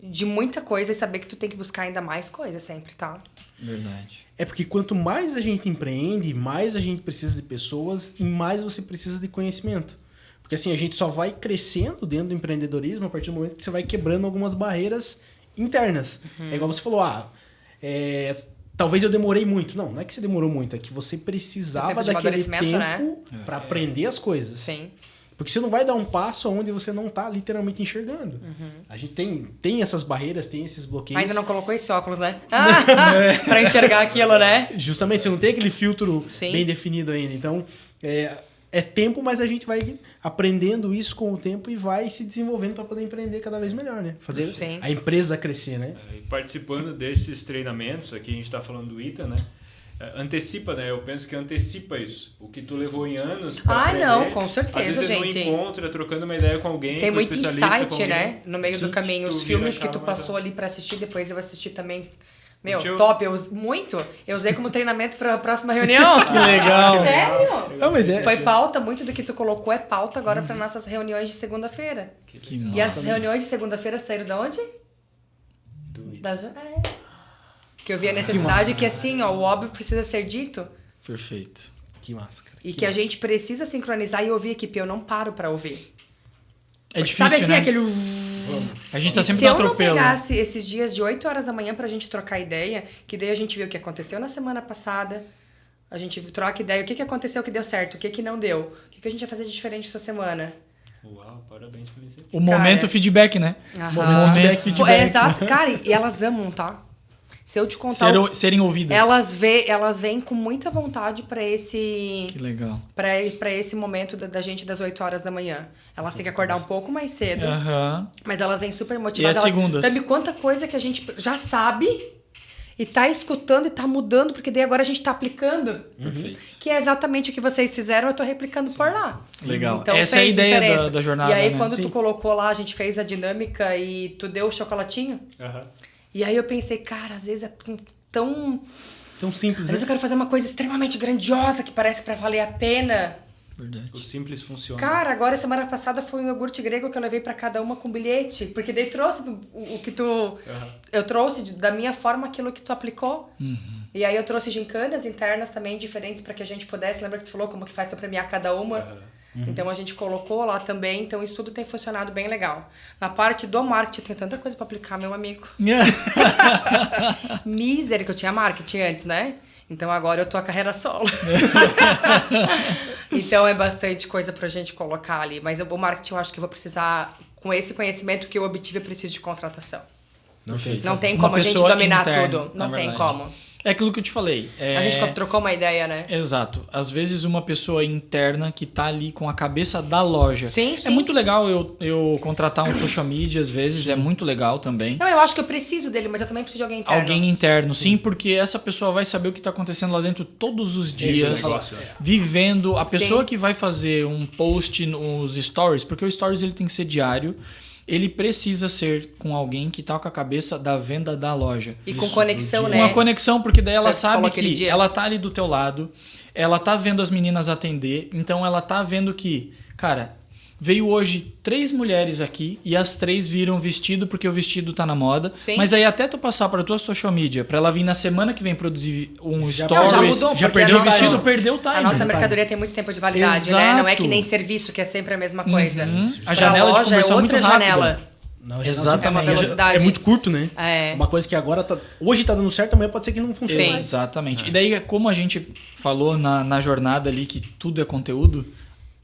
de muita coisa e saber que tu tem que buscar ainda mais coisa sempre, tá? Verdade. É porque quanto mais a gente empreende, mais a gente precisa de pessoas e mais você precisa de conhecimento. Porque assim, a gente só vai crescendo dentro do empreendedorismo a partir do momento que você vai quebrando algumas barreiras internas. É igual você falou, talvez eu demorei muito. Não é que você demorou muito, é que você precisava tempo de daquele amadurecimento, né? tempo para aprender as coisas. Sim. Porque você não vai dar um passo onde você não tá literalmente enxergando. A gente tem essas barreiras, tem esses bloqueios. Ainda não colocou esse óculos, né? Pra enxergar aquilo, né? Justamente, você não tem aquele filtro Sim. bem definido ainda. Então, é tempo, mas a gente vai aprendendo isso com o tempo e vai se desenvolvendo para poder empreender cada vez melhor, né? Fazer Sim. a empresa crescer, né? E participando desses treinamentos, aqui a gente está falando do ITA, né? Antecipa, né? Eu penso que antecipa isso. O que tu levou em anos pra aprender, não, com certeza, às vezes gente. Não encontra, trocando uma ideia com alguém, Tem com um muito especialista, com insight, alguém. né? No meio do caminho. tu Os vira filmes a que tu chave, mas passou ali pra assistir, depois eu assisti também. Meu, Curtiu? top. Eu usei como treinamento pra próxima reunião. Que legal. Sério? Não, mas Foi pauta, muito do que tu colocou é pauta agora para nossas reuniões de segunda-feira. Que E as massa. reuniões de segunda-feira saíram de onde? Que eu vi a necessidade que assim, ó, o óbvio precisa ser dito Perfeito. que massa, cara. e que a gente precisa sincronizar e ouvir a equipe. Eu não paro para ouvir. É difícil, Sabe assim, né? aquele... A gente tá E sempre se no eu não atropelo. pegasse esses dias de 8 horas da manhã pra gente trocar ideia, que daí a gente viu o que aconteceu na semana passada, a gente troca ideia, o que aconteceu que deu certo, o que não deu, o que a gente vai fazer de diferente essa semana. Uau, parabéns pela iniciativa. O momento Cara, feedback, né? Aham. Momento feedback. É, exato. Cara, e elas amam, tá? Se eu te contar... Serem ouvidas. Elas vêm com muita vontade pra esse... Que legal. Pra esse momento da gente das 8 horas da manhã. Elas têm que acordar um pouco mais cedo, Aham. mas elas vêm super motivadas. E é segundas. Sabe quanta coisa que a gente já sabe e tá escutando e tá mudando, porque daí agora a gente tá aplicando. Perfeito. Que é exatamente o que vocês fizeram, eu tô replicando por lá. Legal. Então, Essa é a fez ideia diferença. da jornada, E aí, né? quando Sim. tu colocou lá, a gente fez a dinâmica e tu deu o chocolatinho. Aham. E aí eu pensei, cara, às vezes é tão... Tão simples, Às né? vezes eu quero fazer uma coisa extremamente grandiosa que parece pra valer a pena. Verdade. O simples funciona. Cara, agora semana passada foi um iogurte grego que eu levei pra cada uma com bilhete. Porque daí trouxe o que tu... Aham. Eu trouxe da minha forma aquilo que tu aplicou. E aí eu trouxe gincanas internas também diferentes pra que a gente pudesse. Lembra que tu falou como que faz pra premiar cada uma? Aham. Então a gente colocou lá também. Então isso tudo tem funcionado bem legal. Na parte do marketing tem tanta coisa pra aplicar, meu amigo. Miser, que eu tinha marketing antes, né? Então agora eu tô a carreira solo. Então é bastante coisa pra gente colocar ali. Mas o marketing eu acho que eu vou precisar, com esse conhecimento que eu obtive, eu preciso de contratação. Perfeito. Não tem Uma como a gente pessoa dominar interna, tudo. Não na tem verdade. como. É aquilo que eu te falei. A gente trocou uma ideia, né? Exato. Às vezes uma pessoa interna que tá ali com a cabeça da loja. Sim, sim. É muito legal eu contratar um social media, às vezes, é muito legal também. Não, eu acho que eu preciso dele, mas eu também preciso de alguém interno. Alguém interno, sim, porque essa pessoa vai saber o que tá acontecendo lá dentro todos os dias, vivendo. A pessoa Sim. que vai fazer um post nos stories, porque o stories ele tem que ser diário, ele precisa ser com alguém que tá com a cabeça da venda da loja. E com conexão, né? Uma conexão, porque daí ela Você falou sabe aquele que dia. ela tá ali do teu lado, ela tá vendo as meninas atender, então ela tá vendo que, cara, veio hoje 3 mulheres aqui e as 3 viram vestido porque o vestido tá na moda. Sim. Mas aí até tu passar pra tua social media, pra ela vir na semana que vem produzir um Já- stories, Não, já mudou, já porque perdeu a o nossa- vestido, perdeu o time. A nossa mercadoria tem muito tempo de validade, né? Não é que Exato. nem serviço, que é sempre a mesma coisa. A Pra janela de loja conversão é é muito outra rápida. janela. Não, Exatamente. É uma velocidade. É muito curto, né? É. Uma coisa que agora tá... Hoje tá dando certo, amanhã pode ser que não funcione. Sim. mais. Exatamente. E daí, como a gente falou na jornada ali que tudo é conteúdo,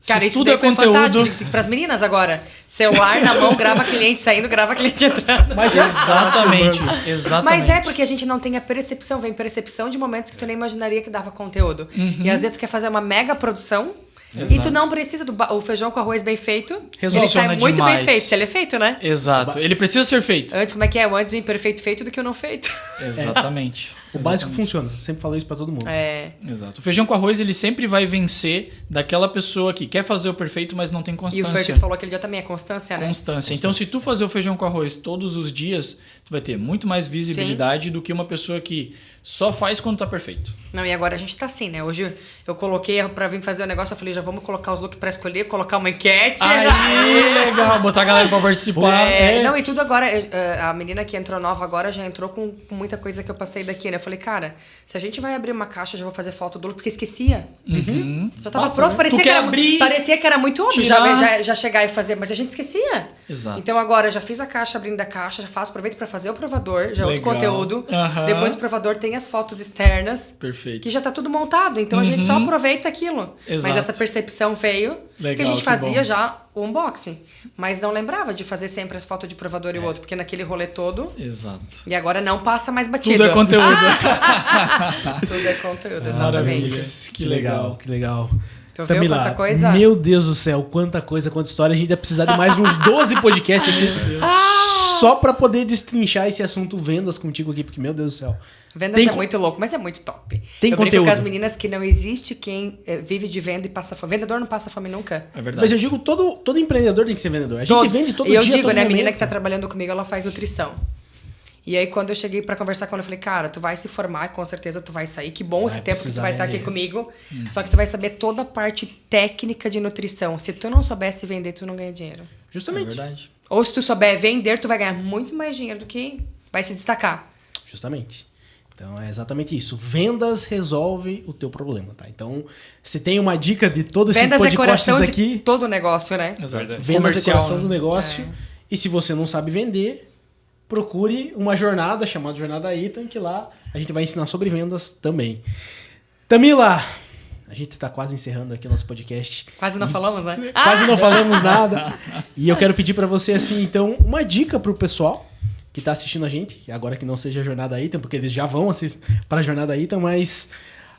Cara, se isso tudo daí é foi conteúdo... fantástico. Digo pras meninas agora. Celular na mão, grava cliente saindo, grava cliente entrando. Mas Exatamente, exatamente. Mas é porque a gente não tem a percepção. Vem percepção de momentos que tu nem imaginaria que dava conteúdo. E às vezes tu quer fazer uma mega produção E tu não precisa o feijão com arroz bem feito. Resolve. Ele sai Funciona muito demais. bem feito, se ele é feito, né? Exato. Ele precisa ser feito. Antes, como é que é? O antes do imperfeito feito do que o não feito. Exatamente. O básico funciona. Sempre falo isso pra todo mundo. É. Exato. O feijão com arroz, ele sempre vai vencer daquela pessoa que quer fazer o perfeito, mas não tem E o que constância. tu falou aquele dia também é constância, né? Constância. Então, se tu fazer o feijão com arroz todos os dias, tu vai ter muito mais visibilidade do que uma pessoa que só faz quando tá perfeito. Não, e agora a gente tá assim, né? Hoje eu coloquei pra vir fazer o negócio, eu falei, já vamos colocar os looks pra escolher, colocar uma enquete. Aí, legal. Botar a galera pra participar. Não, e tudo agora, a menina que entrou nova agora já entrou com muita coisa que eu passei daqui, né? Eu falei, cara, se a gente vai abrir uma caixa, eu já vou fazer foto do look, porque esquecia. Já tava Passa, pronto, né? parecia, Tu que quer era, abrir, parecia que era muito óbvio tirar. já chegar e fazer, mas a gente esquecia. Exato. Então agora, já fiz a caixa, abrindo a caixa, já faço, aproveito pra fazer o provador, já é outro Legal. conteúdo. Aham. Depois do provador tem as fotos externas. Perfeito. Que já tá tudo montado, então a gente só aproveita aquilo. Exato. Mas essa percepção veio, que Legal, a gente que fazia bom. já o unboxing. Mas não lembrava de fazer sempre as fotos de provador e o outro, porque naquele rolê todo. Exato. E agora não passa mais batido. Tudo é conteúdo. Tudo é conteúdo, Maravilha. exatamente. Que legal, que legal. Tu viu Tamila, quanta coisa? meu Deus do céu, quanta coisa, quanta história. A gente ia precisar de mais uns 12 podcasts aqui só pra poder destrinchar esse assunto vendas contigo aqui, porque, meu Deus do céu. Vendas Tem é co- muito louco, mas é muito top. Tem eu brinco conteúdo. com as meninas que não existe quem vive de venda e passa fome. Vendedor não passa fome nunca. É verdade. Mas eu digo, todo empreendedor tem que ser vendedor. A gente Todo. vende todo E eu dia, digo, todo né, a momento. menina que tá trabalhando comigo, ela faz nutrição. E aí, quando eu cheguei pra conversar com ela, eu falei, cara, tu vai se formar, com certeza tu vai sair. Que bom esse tempo que tu precisar vai estar aqui vender. comigo. Só que tu vai saber toda a parte técnica de nutrição. Se tu não soubesse vender, tu não ganha dinheiro. É Justamente. verdade. Ou se tu souber vender, tu vai ganhar muito mais dinheiro do que vai se destacar. Justamente. Então é exatamente isso. Vendas resolve o teu problema, tá? Então, se tem uma dica de todo esse Vendas é podcast coração aqui, de todo negócio, né? Exato. Verdade. vendas Comercial, é coração né? do negócio. E se você não sabe vender, procure uma jornada chamada Jornada Itan, que lá a gente vai ensinar sobre vendas também. Tamila, a gente tá quase encerrando aqui o nosso podcast. Quase não falamos, né? Quase não falamos nada. E eu quero pedir pra você, assim, então, uma dica pro pessoal que tá assistindo a gente, agora que não seja a Jornada Itan, porque eles já vão para a Jornada Itan, mas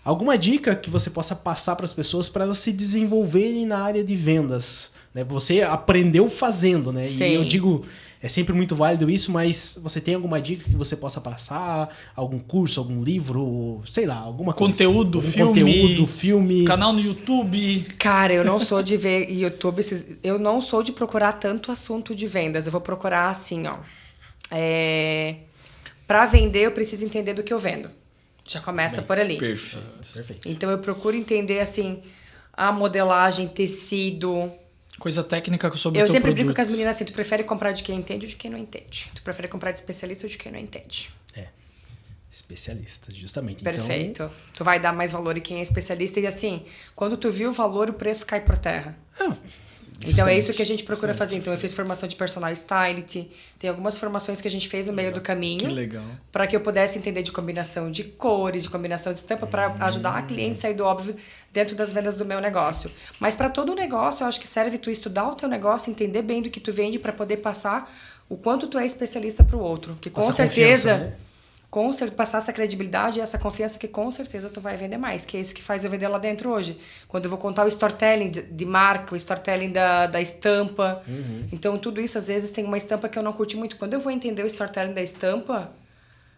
alguma dica que você possa passar para as pessoas para elas se desenvolverem na área de vendas, né? Você aprendeu fazendo, né? Sim. E eu digo, é sempre muito válido isso, mas você tem alguma dica que você possa passar? Algum curso, algum livro, sei lá, alguma coisa. Conteúdo, Algum filme, conteúdo, filme. Canal no YouTube. Cara, eu não sou de ver YouTube, eu não sou de procurar tanto assunto de vendas. Eu vou procurar assim, ó. Pra vender, eu preciso entender do que eu vendo. Já começa por ali. Perfeito. Perfeito. Então eu procuro entender assim a modelagem, tecido. Coisa técnica sobre Eu o teu sempre produto. brinco com as meninas assim, tu prefere comprar de quem entende ou de quem não entende? Tu prefere comprar de especialista ou de quem não entende? Especialista, justamente. Perfeito. Tu vai dar mais valor em quem é especialista e assim, quando tu viu o valor, o preço cai por terra. Então é isso que a gente procura fazer. Então eu fiz formação de personal stylist, tem algumas formações que a gente fez no meio do Que caminho, legal. para que eu pudesse entender de combinação de cores, de combinação de estampa, para ajudar a cliente a sair do óbvio dentro das vendas do meu negócio. Mas para todo negócio, eu acho que serve tu estudar o teu negócio, entender bem do que tu vende para poder passar o quanto tu é especialista para o outro. Que com Essa certeza confiança, né? passar essa credibilidade e essa confiança que com certeza tu vai vender mais, que é isso que faz eu vender lá dentro hoje. Quando eu vou contar o storytelling de marca, o storytelling da estampa. Então, tudo isso, às vezes, tem uma estampa que eu não curti muito. Quando eu vou entender o storytelling da estampa,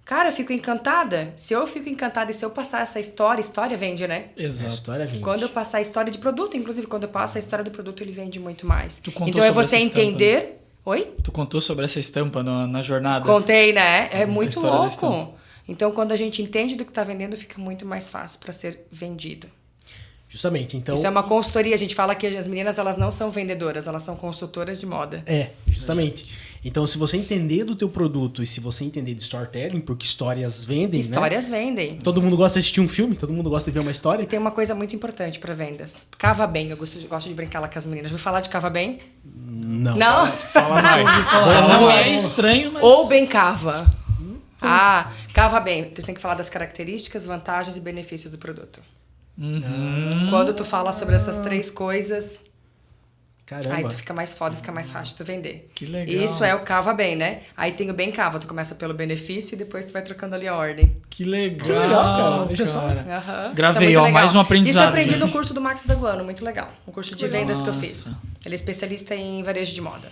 cara, eu fico encantada. Se eu fico encantada e se eu passar essa história vende, né? A Exato. história vem. Quando eu passar a história de produto, inclusive, quando eu passo a história do produto, ele vende muito mais. Tu contou Então, é sobre você essa estampa, entender... Oi? Tu contou sobre essa estampa na jornada? Contei, né? É muito história da louco. estampa. Então, quando a gente entende do que está vendendo, fica muito mais fácil para ser vendido. Justamente, então... Isso é uma consultoria. A gente fala que as meninas, elas não são vendedoras, elas são consultoras de moda. Justamente. Então, se você entender do teu produto e se você entender de storytelling, porque histórias vendem, né? Histórias vendem. Todo mundo gosta de assistir um filme, todo mundo gosta de ver uma E história. tem uma coisa muito importante para vendas. Cava bem. Eu gosto de brincar lá com as meninas. Vou falar de cava bem? Não. Não? Fala mais. Não é estranho, mas... Ou bem cava. Cava bem. Tu tem que falar das características, vantagens e benefícios do produto. Quando tu fala sobre essas três coisas, Caramba. Aí tu fica mais foda, fica mais fácil tu vender. Que legal. Isso é o cava bem, né? Aí tem o bem cava, tu começa pelo benefício e depois tu vai trocando ali a ordem. Que legal, Que legal, cara. Veja só. Aham. Gravei, Isso é ó, muito mais legal. um aprendizado, Isso eu aprendi gente. no curso do Max Daguano, muito legal. Um curso de vendas que eu fiz. Nossa. Ele é especialista em varejo de moda.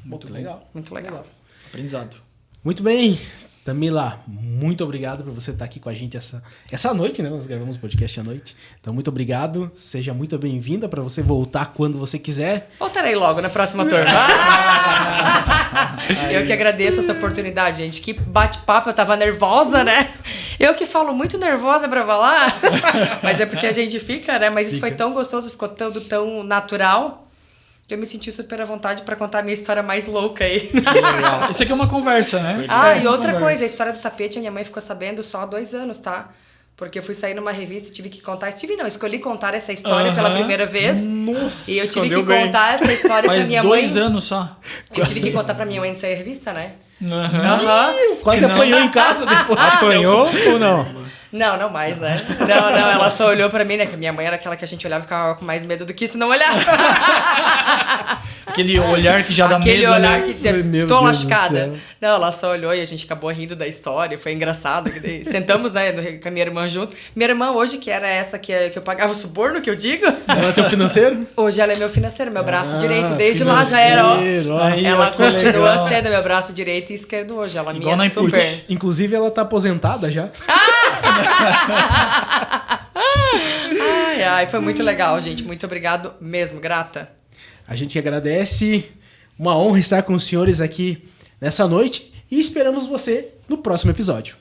Muito legal. Muito legal. Aprendizado. Muito bem. Tamila, muito obrigado por você estar aqui com a gente essa noite, né? Nós gravamos o podcast à noite. Então, muito obrigado. Seja muito bem-vinda para você voltar quando você quiser. Voltarei logo na próxima turma. Eu que agradeço essa oportunidade, gente. Que bate-papo, eu tava nervosa, né? Eu que falo muito nervosa pra falar. Mas é porque a gente fica, né? Mas isso foi tão gostoso, ficou tudo tão natural. Eu me senti super à vontade pra contar a minha história mais louca aí. Que legal. Isso aqui é uma conversa, né? E outra coisa, a história do tapete, a minha mãe ficou sabendo só há 2 anos, tá? Porque eu fui sair numa revista e tive que contar. Escolhi contar essa história pela primeira vez. Nossa, E eu tive que escondeu bem. contar essa história pra Faz minha mãe. 2 anos só. Eu tive que contar pra minha mãe sair a revista, né? Aham. quase Senão- apanhou em casa depois. Apanhou ou não? Não mais, né? Não, ela só olhou pra mim, né? Que minha mãe era aquela que a gente olhava e ficava com mais medo do que se não olhar. Aquele olhar que já dá Aquele medo, olhar né? que dizia, Meu tô Deus do lascada. céu. Não, ela só olhou e a gente acabou rindo da história, foi engraçado. Sentamos, né, com a minha irmã junto. Minha irmã hoje, que era essa que eu pagava o suborno, que eu digo, Ela é teu financeiro? hoje ela é meu financeiro, meu braço direito. Desde lá já era, ó. financeiro, ó. Aí, Ela ó, que continua legal. sendo meu braço direito e esquerdo hoje. Ela Igual me é na Impulse. super. Inclusive, ela tá aposentada já. Ai, foi muito legal, gente. Muito obrigado mesmo, grata. A gente agradece. Uma honra estar com os senhores aqui nessa noite e esperamos você no próximo episódio.